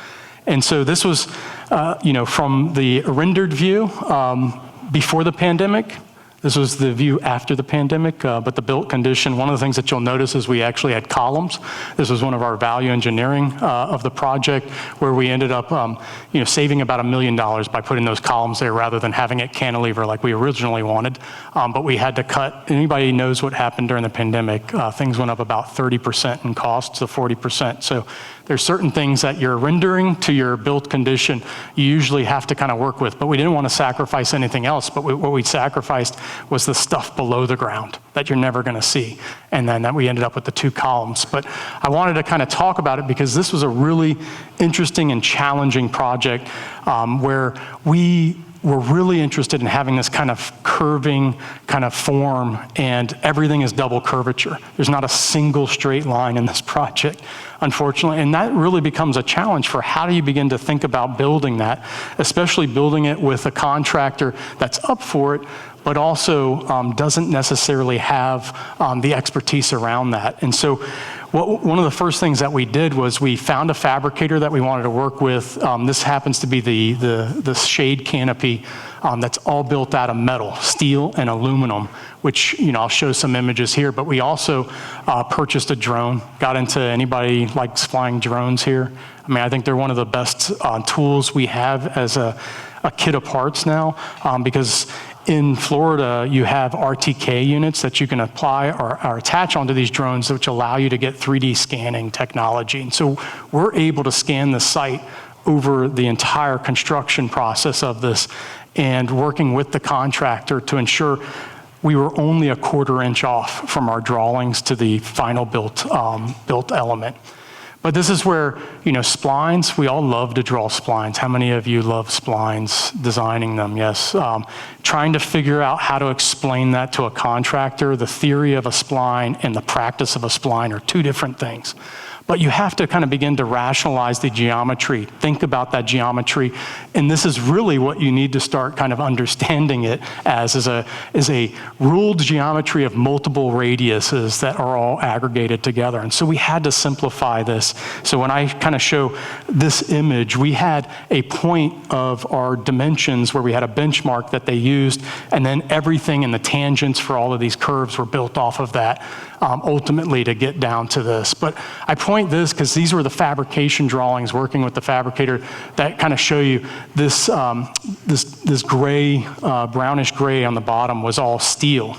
And so this was, from the rendered view before the pandemic. This was the view after the pandemic, but the built condition, one of the things that you'll notice is we actually had columns. This was one of our value engineering of the project, where we ended up saving about $1 million by putting those columns there rather than having it cantilever like we originally wanted. But we had to cut. Anybody knows what happened during the pandemic, things went up about 30% in cost to 40%. So there's certain things that you're rendering to your built condition you usually have to kind of work with, but we didn't want to sacrifice anything else. But what we sacrificed was the stuff below the ground that you're never going to see. And then that we ended up with the 2 columns. But I wanted to kind of talk about it because this was a really interesting and challenging project where we were really interested in having this kind of curving kind of form, and everything is double curvature. There's not a single straight line in this project, unfortunately, and that really becomes a challenge for how do you begin to think about building that, especially building it with a contractor that's up for it, but also doesn't necessarily have the expertise around that. And so one of the first things that we did was we found a fabricator that we wanted to work with. This happens to be the shade canopy that's all built out of metal, steel and aluminum, which I'll show some images here. But we also purchased a drone. Got into, anybody likes flying drones here? I mean, I think they're one of the best tools we have as a kit of parts now, because in Florida, you have RTK units that you can apply or attach onto these drones, which allow you to get 3D scanning technology. And so we're able to scan the site over the entire construction process of this, and working with the contractor to ensure we were only a 1/4 inch off from our drawings to the final built element. But this is where, splines, we all love to draw splines. How many of you love splines, designing them? Yes. Trying to figure out how to explain that to a contractor. The theory of a spline and the practice of a spline are 2 different things. But you have to kind of begin to rationalize the geometry, think about that geometry, and this is really what you need to start kind of understanding it as, is a ruled geometry of multiple radiuses that are all aggregated together. And so we had to simplify this. So when I kind of show this image, we had a point of our dimensions where we had a benchmark that they used, and then everything in the tangents for all of these curves were built off of that, ultimately to get down to this. But I point this because these were the fabrication drawings, working with the fabricator, that kind of show you this, this gray, brownish gray on the bottom was all steel,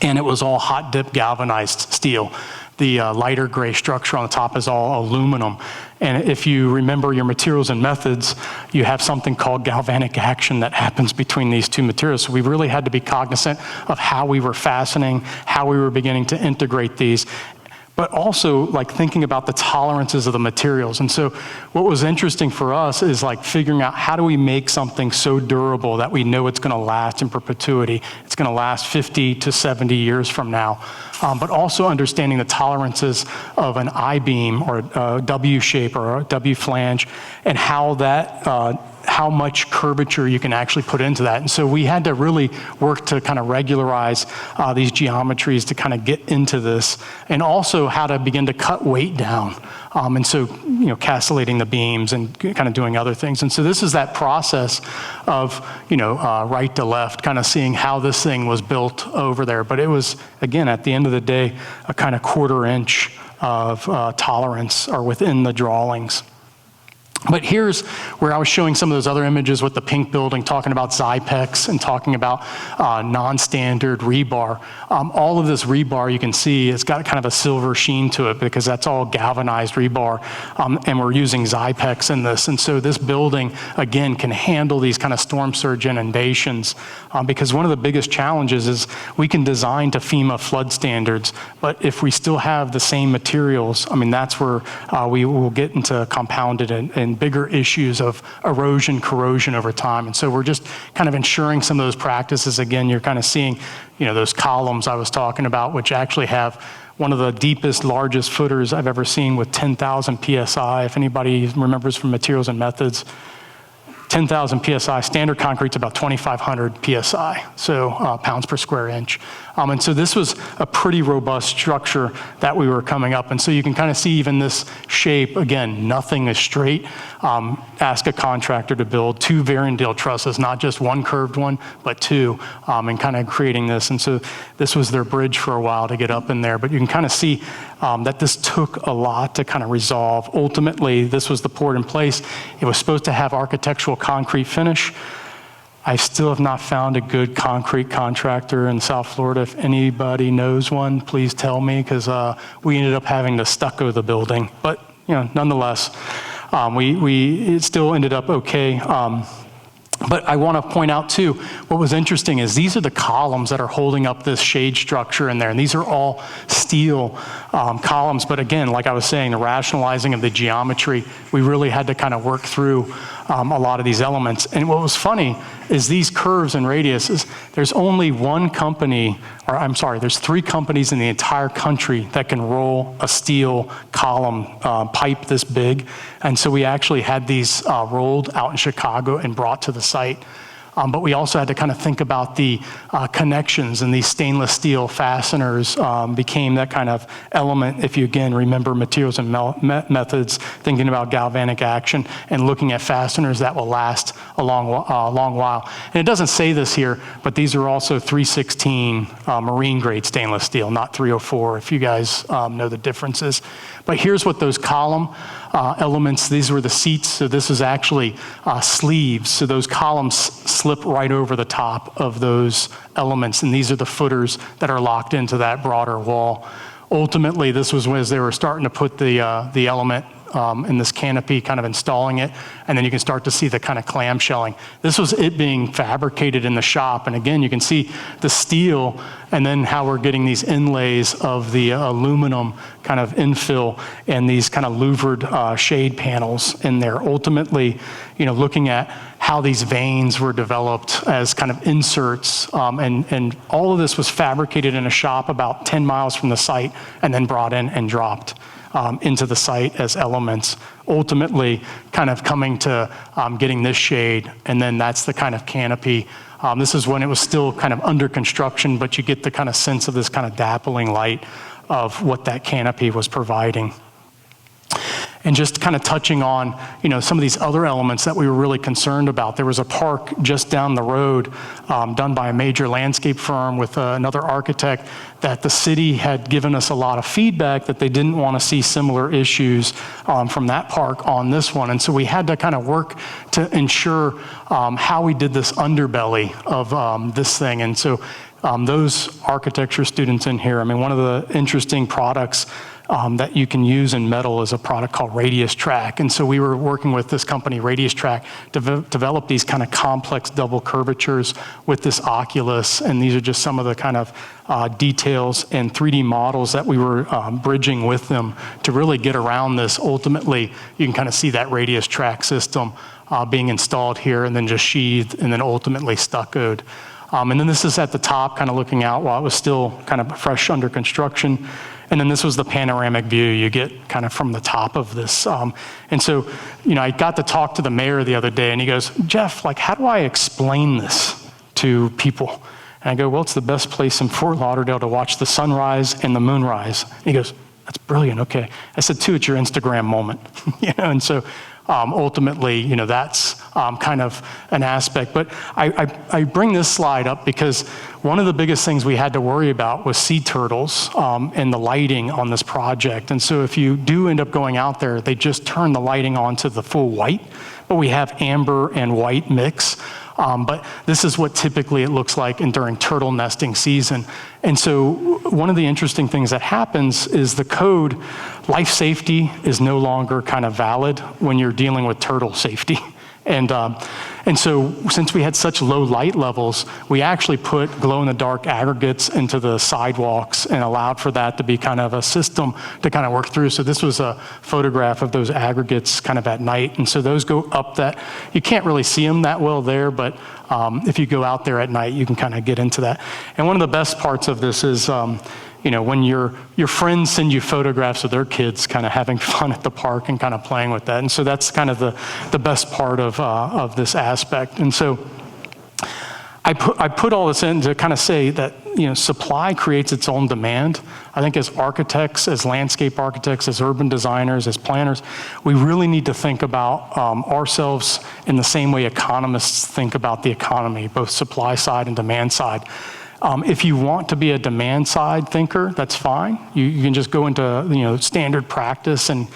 and it was all hot dip galvanized steel. The lighter gray structure on the top is all aluminum. And if you remember your materials and methods, you have something called galvanic action that happens between these 2 materials. So we really had to be cognizant of how we were fastening, how we were beginning to integrate these, but also like thinking about the tolerances of the materials. And so what was interesting for us is like figuring out how do we make something so durable that we know it's gonna last in perpetuity. It's gonna last 50 to 70 years from now. But also understanding the tolerances of an I-beam or a W shape or a W flange, and how that, how much curvature you can actually put into that. And so we had to really work to kind of regularize these geometries to kind of get into this, and also how to begin to cut weight down. And so, castellating the beams and kind of doing other things. And so this is that process of, right to left, kind of seeing how this thing was built over there. But it was, again, at the end of the day, a kind of 1/4 inch of tolerance or within the drawings. But here's where I was showing some of those other images with the pink building, talking about Zypex and talking about non-standard rebar. All of this rebar, you can see, it's got kind of a silver sheen to it because that's all galvanized rebar, and we're using Zypex in this. And so this building, again, can handle these kind of storm surge inundations because one of the biggest challenges is we can design to FEMA flood standards, but if we still have the same materials, I mean, that's where we will get into compounded and bigger issues of erosion, corrosion over time. And so we're just kind of ensuring some of those practices. Again, you're kind of seeing, those columns I was talking about, which actually have one of the deepest, largest footers I've ever seen with 10,000 PSI. If anybody remembers from materials and methods, 10,000 PSI, standard concrete's about 2,500 PSI, so pounds per square inch. And so this was a pretty robust structure that we were coming up. And so you can kind of see even this shape, again, nothing is straight. Ask a contractor to build 2 Varendale trusses, not just one curved one, but 2, and kind of creating this. And so this was their bridge for a while to get up in there. But you can kind of see that this took a lot to kind of resolve. Ultimately, this was the poured in place. It was supposed to have architectural concrete finish. I still have not found a good concrete contractor in South Florida. If anybody knows one, please tell me, because we ended up having to stucco the building. But nonetheless, it still ended up okay. But I want to point out too, what was interesting is these are the columns that are holding up this shade structure in there. And these are all steel columns. But again, like I was saying, the rationalizing of the geometry, we really had to kind of work through a lot of these elements. And what was funny is these curves and radiuses, there's only one company, or I'm sorry, there's 3 companies in the entire country that can roll a steel column pipe this big. And so we actually had these rolled out in Chicago and brought to the site. But we also had to kind of think about the connections, and these stainless steel fasteners became that kind of element, if you again remember materials and methods, thinking about galvanic action and looking at fasteners that will last a long while. And it doesn't say this here, but these are also 316 marine grade stainless steel, not 304, if you guys know the differences. But here's what those column elements, these were the seats, so this is actually sleeves. So those columns slip right over the top of those elements, and these are the footers that are locked into that broader wall. Ultimately, this was as they were starting to put the element in this canopy, kind of installing it, and then you can start to see the kind of clamshelling. This was it being fabricated in the shop, and again, you can see the steel, and then how we're getting these inlays of the aluminum kind of infill and these kind of louvered shade panels in there. Ultimately, looking at how these veins were developed as kind of inserts, and all of this was fabricated in a shop about 10 miles from the site, and then brought in and dropped into the site as elements, ultimately kind of coming to getting this shade, and then that's the kind of canopy. This is when it was still kind of under construction, but you get the kind of sense of this kind of dappling light of what that canopy was providing. And just kind of touching on, some of these other elements that we were really concerned about. There was a park just down the road done by a major landscape firm with another architect that the city had given us a lot of feedback that they didn't want to see similar issues from that park on this one. And so we had to kind of work to ensure how we did this underbelly of this thing. And so those architecture students in here, one of the interesting products that you can use in metal is a product called Radius Track. And so we were working with this company, Radius Track, to develop these kind of complex double curvatures with this oculus. And these are just some of the kind of details and 3D models that we were bridging with them to really get around this. Ultimately, you can kind of see that Radius Track system being installed here, and then just sheathed, and then ultimately stuccoed. And then this is at the top, kind of looking out while it was still kind of fresh under construction. And then this was the panoramic view you get kind of from the top of this. And so, I got to talk to the mayor the other day, and he goes, Jeff, how do I explain this to people? And I go, well, it's the best place in Fort Lauderdale to watch the sunrise and the moonrise. And he goes, that's brilliant, okay. I said, too, it's your Instagram moment. And so ultimately, that's kind of an aspect. But I bring this slide up because one of the biggest things we had to worry about was sea turtles and the lighting on this project. And so if you do end up going out there, they just turn the lighting on to the full white, but we have amber and white mix. But this is what typically it looks like during turtle nesting season. And so one of the interesting things that happens is the code, life safety is no longer kind of valid when you're dealing with turtle safety. And so since we had such low light levels, we actually put glow-in-the-dark aggregates into the sidewalks and allowed for that to be kind of a system to kind of work through. So this was a photograph of those aggregates kind of at night. And so those go up that, you can't really see them that well there, but if you go out there at night, you can kind of get into that. And one of the best parts of this is, when your friends send you photographs of their kids kind of having fun at the park and kind of playing with that. And so that's kind of the best part of this aspect. And so I put all this in to kind of say that, supply creates its own demand. I think as architects, as landscape architects, as urban designers, as planners, we really need to think about ourselves in the same way economists think about the economy, both supply side and demand side. If you want to be a demand side thinker, that's fine. You can just go into standard practice and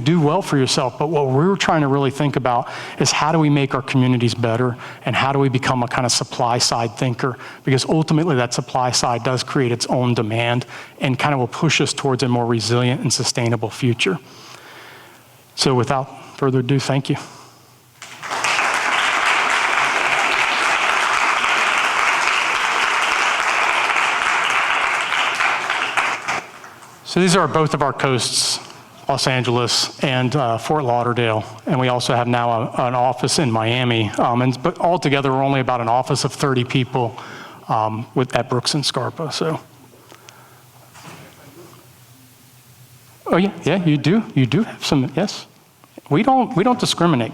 do well for yourself. But what we're trying to really think about is how do we make our communities better, and how do we become a kind of supply side thinker? Because ultimately that supply side does create its own demand and kind of will push us towards a more resilient and sustainable future. So without further ado, thank you. So these are both of our coasts, Los Angeles and Fort Lauderdale, and we also have now an office in Miami. But altogether, we're only about an office of 30 people at Brooks and Scarpa. So, oh yeah, you do have some. Yes, we don't discriminate.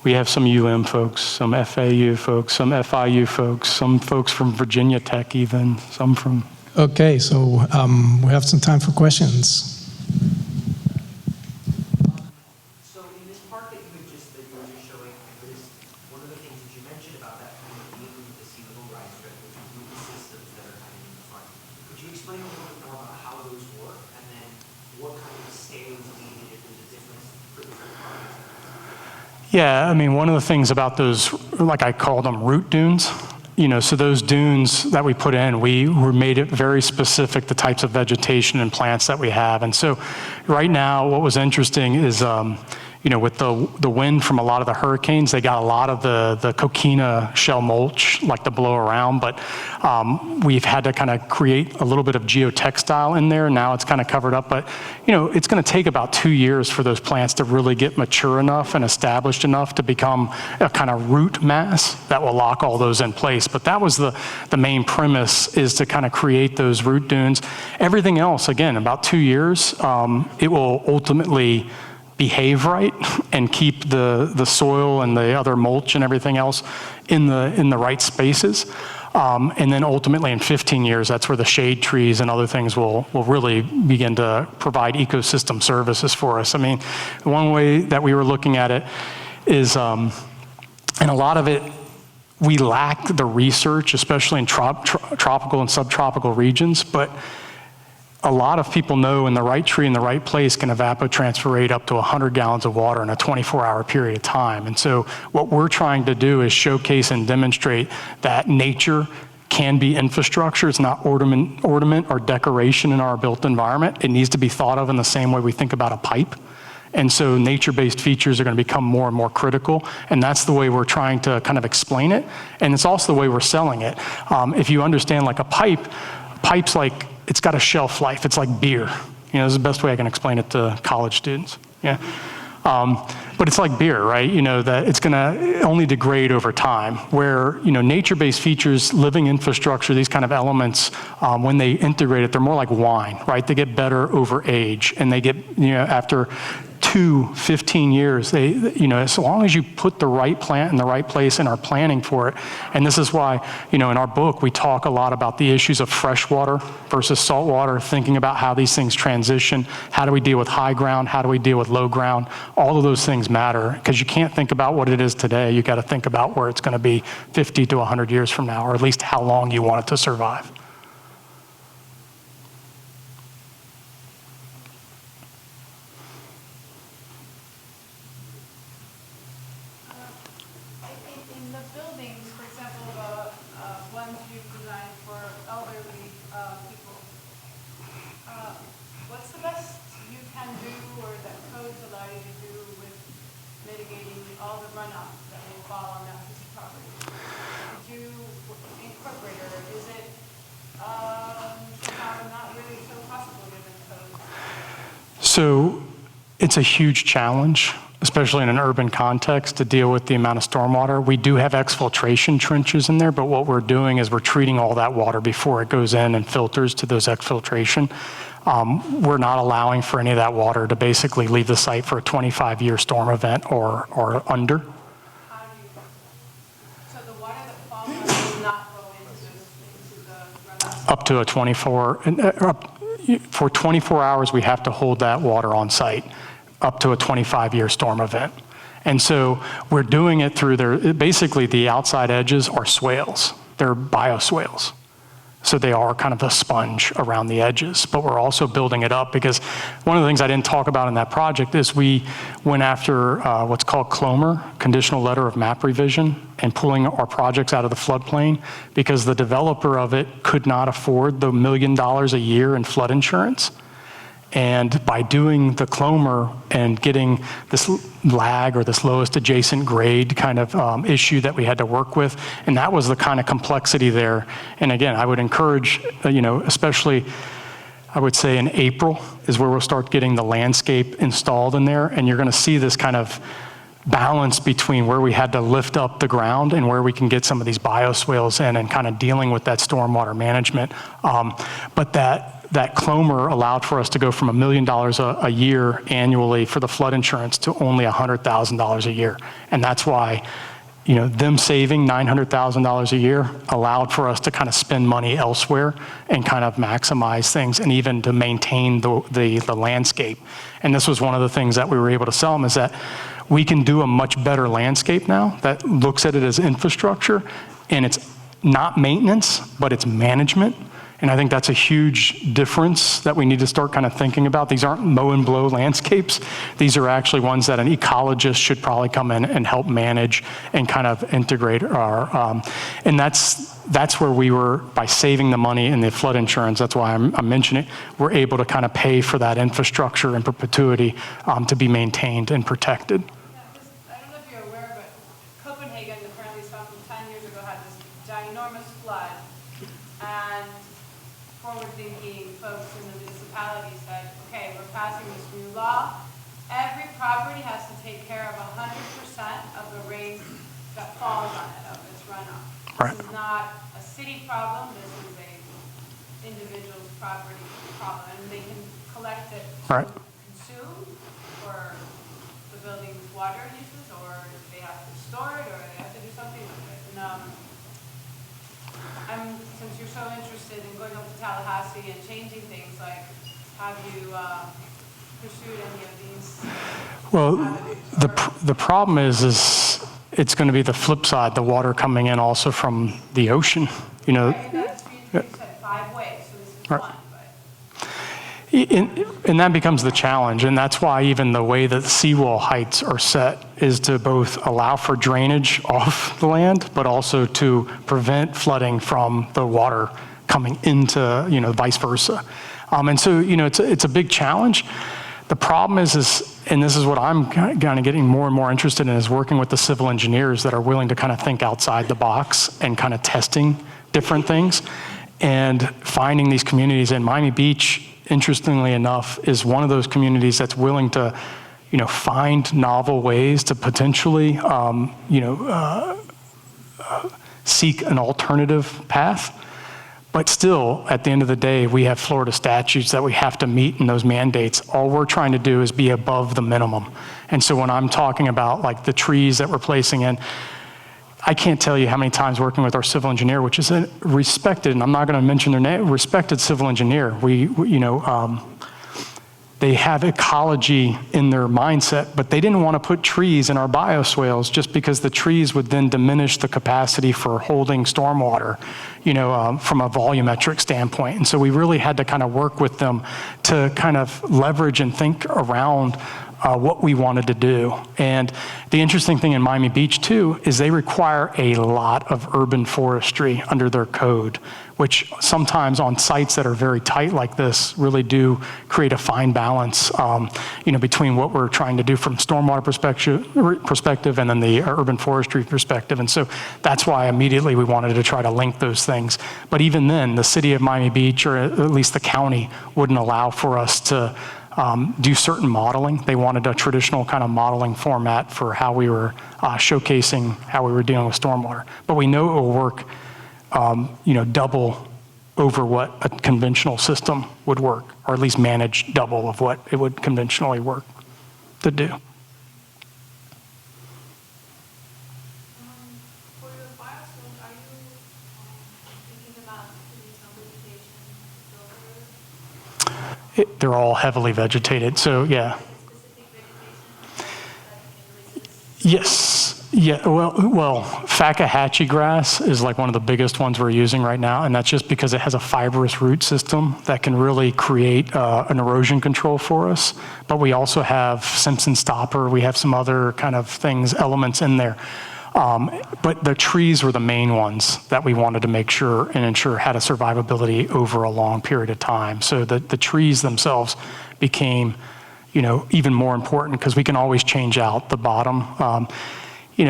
We have some UM folks, some FAU folks, some FIU folks, some folks from Virginia Tech even, some from... Okay, so we have some time for questions. So in this part that you were just showing, I noticed one of the things that you mentioned about that kind of being with the sea level rise strip, which is with the systems that are kind of in the front. Could you explain a little bit more about how those work, and then what kind of scale is needed if there's a difference for different projects? Yeah, I mean, one of the things about those, like I call them root dunes, so those dunes that we put in, we made it very specific, the types of vegetation and plants that we have. And so right now, what was interesting is, with the wind from a lot of the hurricanes, they got a lot of the coquina shell mulch, like to blow around, but we've had to kind of create a little bit of geotextile in there. Now it's kind of covered up, but it's going to take about 2 years for those plants to really get mature enough and established enough to become a kind of root mass that will lock all those in place. But that was the main premise, is to kind of create those root dunes. Everything else, again, about 2 years, it will ultimately behave right and keep the soil and the other mulch and everything else in the right spaces. And then ultimately in 15 years, that's where the shade trees and other things will really begin to provide ecosystem services for us. I mean, one way that we were looking at it is, and a lot of it, we lack the research, especially in tropical and subtropical regions, but a lot of people know in the right tree in the right place can evapotranspir rate up to 100 gallons of water in a 24-hour period of time. And so what we're trying to do is showcase and demonstrate that nature can be infrastructure. It's not ornament or decoration in our built environment. It needs to be thought of in the same way we think about a pipe. And so nature-based features are going to become more and more critical, and that's the way we're trying to kind of explain it, and it's also the way we're selling it. If you understand, like a pipe's like, it's got a shelf life. It's like beer. This is the best way I can explain it to college students. Yeah. But it's like beer, right? That it's going to only degrade over time, where, nature-based features, living infrastructure, these kind of elements, when they integrate it, they're more like wine, right? They get better over age, and they get, after 15 years. As long as you put the right plant in the right place and are planning for it. And this is why, in our book, we talk a lot about the issues of freshwater versus saltwater, thinking about how these things transition. How do we deal with high ground? How do we deal with low ground? All of those things matter, because you can't think about what it is today. You got to think about where it's going to be 50 to 100 years from now, or at least how long you want it to survive. In the buildings, for example, the ones you've designed for elderly people, what's the best you can do or that codes allow you to do with mitigating all the runoff that will fall on that piece of property? Did you incorporate, or is it somehow not really so possible given codes? So it's a huge challenge, especially in an urban context, to deal with the amount of stormwater. We do have exfiltration trenches in there, but what we're doing is we're treating all that water before it goes in and filters to those exfiltration. We're not allowing for any of that water to basically leave the site for a 25-year storm event or under. How do you, so the water that falls on it will not go into the runoff? Up to a for 24 hours, we have to hold that water on site, up to a 25-year storm event. And so we're doing it through basically the outside edges are swales. They're bioswales. So they are kind of a sponge around the edges, but we're also building it up, because one of the things I didn't talk about in that project is we went after what's called CLOMR, Conditional Letter of Map Revision, and pulling our projects out of the floodplain, because the developer of it could not afford the $1 million a year in flood insurance. And by doing the CLOMR and getting this lag or this lowest adjacent grade kind of issue that we had to work with, and that was the kind of complexity there. And again, I would encourage, especially, I would say in April is where we'll start getting the landscape installed in there, and you're going to see this kind of balance between where we had to lift up the ground and where we can get some of these bioswales in and kind of dealing with that stormwater management. But that CLOMR allowed for us to go from $1 million a year annually for the flood insurance to only $100,000 a year. And that's why, them saving $900,000 a year allowed for us to kind of spend money elsewhere and kind of maximize things, and even to maintain the landscape. And this was one of the things that we were able to sell them, is that we can do a much better landscape now that looks at it as infrastructure, and it's not maintenance, but it's management. And I think that's a huge difference that we need to start kind of thinking about. These aren't mow and blow landscapes. These are actually ones that an ecologist should probably come in and help manage and kind of integrate our, and that's where we were, by saving the money in the flood insurance, that's why I'm mentioning it, we're able to kind of pay for that infrastructure in perpetuity to be maintained and protected. I don't know if you're aware, but Copenhagen, apparently some 10 years ago, had this ginormous flood, and forward-thinking folks in the municipality said, okay, we're passing this new law. Every property has to take care of 100% of the rain that falls on it, of its runoff. Right. This is not a city problem, this is a individual's property problem, and they can collect it to Right. consume for the building's water uses, or they have to store it, or they have to do something with it. And since you're so interested in going up to Tallahassee and changing things, like, have you pursued any of these? Well, the problem is it's going to be the flip side, the water coming in also from the ocean, Right, that's, you said 5 ways, so this is Right. one, but. And that becomes the challenge, and that's why even the way that seawall heights are set is to both allow for drainage off the land, but also to prevent flooding from the water coming into, vice versa. And so, it's a big challenge. The problem is, and this is what I'm kind of getting more and more interested in, is working with the civil engineers that are willing to kind of think outside the box and kind of testing different things and finding these communities. In Miami Beach, interestingly enough, is one of those communities that's willing to, find novel ways to potentially, seek an alternative path. But still, at the end of the day, we have Florida statutes that we have to meet in those mandates. All we're trying to do is be above the minimum. And so when I'm talking about like the trees that we're placing in, I can't tell you how many times working with our civil engineer, which is a respected, and I'm not going to mention their name, respected civil engineer. They have ecology in their mindset, but they didn't want to put trees in our bioswales just because the trees would then diminish the capacity for holding stormwater, from a volumetric standpoint. And so we really had to kind of work with them to kind of leverage and think around what we wanted to do. And the interesting thing in Miami Beach too is they require a lot of urban forestry under their code, which sometimes on sites that are very tight like this really do create a fine balance, between what we're trying to do from stormwater perspective and then the urban forestry perspective. And so that's why immediately we wanted to try to link those things. But even then, the city of Miami Beach, or at least the county, wouldn't allow for us to do certain modeling. They wanted a traditional kind of modeling format for how we were showcasing how we were dealing with stormwater. But we know it will work, double over what a conventional system would work, or at least manage double of what it would conventionally work to do. For your bioswales, are you thinking about putting some vegetation over? They're all heavily vegetated, so yeah. Specific vegetation that Yes. Yeah. Well, Fakahatchee grass is like one of the biggest ones we're using right now, and that's just because it has a fibrous root system that can really create an erosion control for us. But we also have Simpson stopper. We have some other kind of elements in there. But the trees were the main ones that we wanted to make sure and ensure had a survivability over a long period of time. So the trees themselves became, even more important because we can always change out the bottom. We've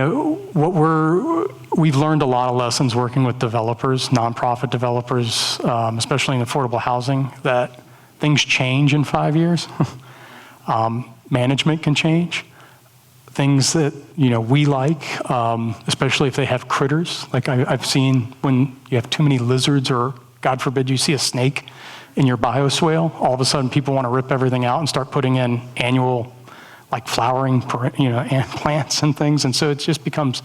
learned a lot of lessons working with developers, nonprofit developers, especially in affordable housing, that things change in 5 years. Management can change. Things that, we like, especially if they have critters. Like I've seen when you have too many lizards, or God forbid you see a snake in your bioswale, all of a sudden people want to rip everything out and start putting in annual like flowering, plants and things. And so it just becomes,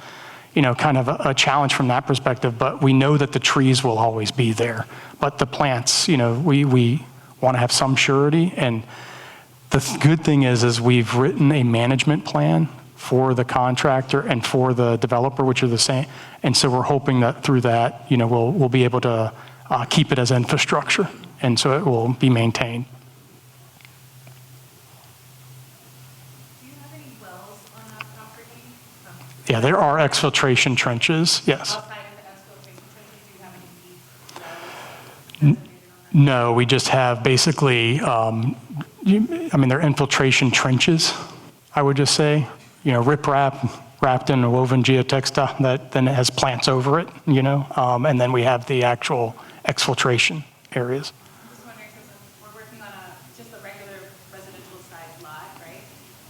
kind of a challenge from that perspective. But we know that the trees will always be there. But the plants, we want to have some surety. And the good thing is we've written a management plan for the contractor and for the developer, which are the same. And so we're hoping that through that, we'll be able to keep it as infrastructure. And so it will be maintained. Yeah, there are exfiltration trenches, yes. outside of the exfiltration trenches, do you have any deep wells? No, we just have basically, they're infiltration trenches, I would just say. Riprap wrapped in a woven geotextile that then it has plants over it, and then we have the actual exfiltration areas. I'm just wondering, because we're working on just a regular residential size lot, right?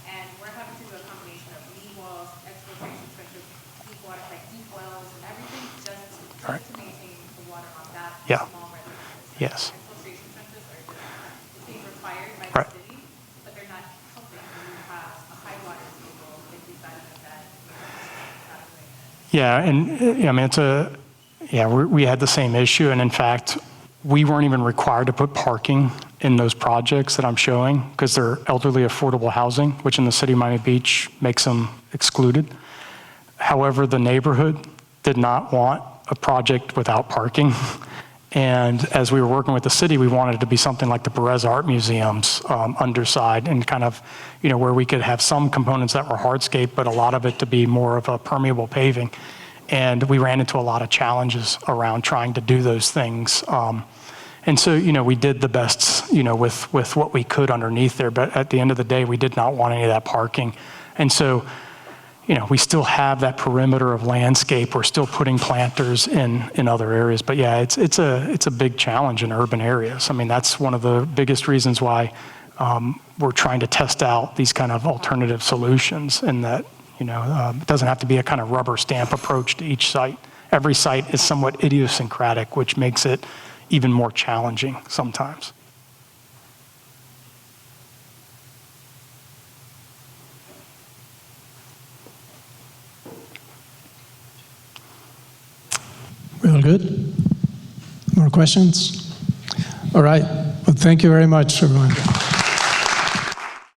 And we're having to do a combination of knee walls, exfiltration trenches, deep water, like deep wells and everything, just to maintain the water on that small residential. Yes. Exfiltration trenches are just being required by the city, but they're not helping when you have a high water table if you've got an event. Yeah, and we had the same issue, and in fact, we weren't even required to put parking in those projects that I'm showing because they're elderly affordable housing, which in the city of Miami Beach makes them excluded. However, the neighborhood did not want a project without parking. And as we were working with the city, we wanted it to be something like the Perez Art Museum's underside, and kind of, where we could have some components that were hardscape, but a lot of it to be more of a permeable paving. And we ran into a lot of challenges around trying to do those things. And so, we did the best, with what we could underneath there. But at the end of the day, we did not want any of that parking. And so, we still have that perimeter of landscape. We're still putting planters in other areas. But yeah, it's a big challenge in urban areas. That's one of the biggest reasons why we're trying to test out these kind of alternative solutions, in that, it doesn't have to be a kind of rubber stamp approach to each site. Every site is somewhat idiosyncratic, which makes it, even more challenging sometimes. Real good? More questions? All right. Well, thank you very much, everyone.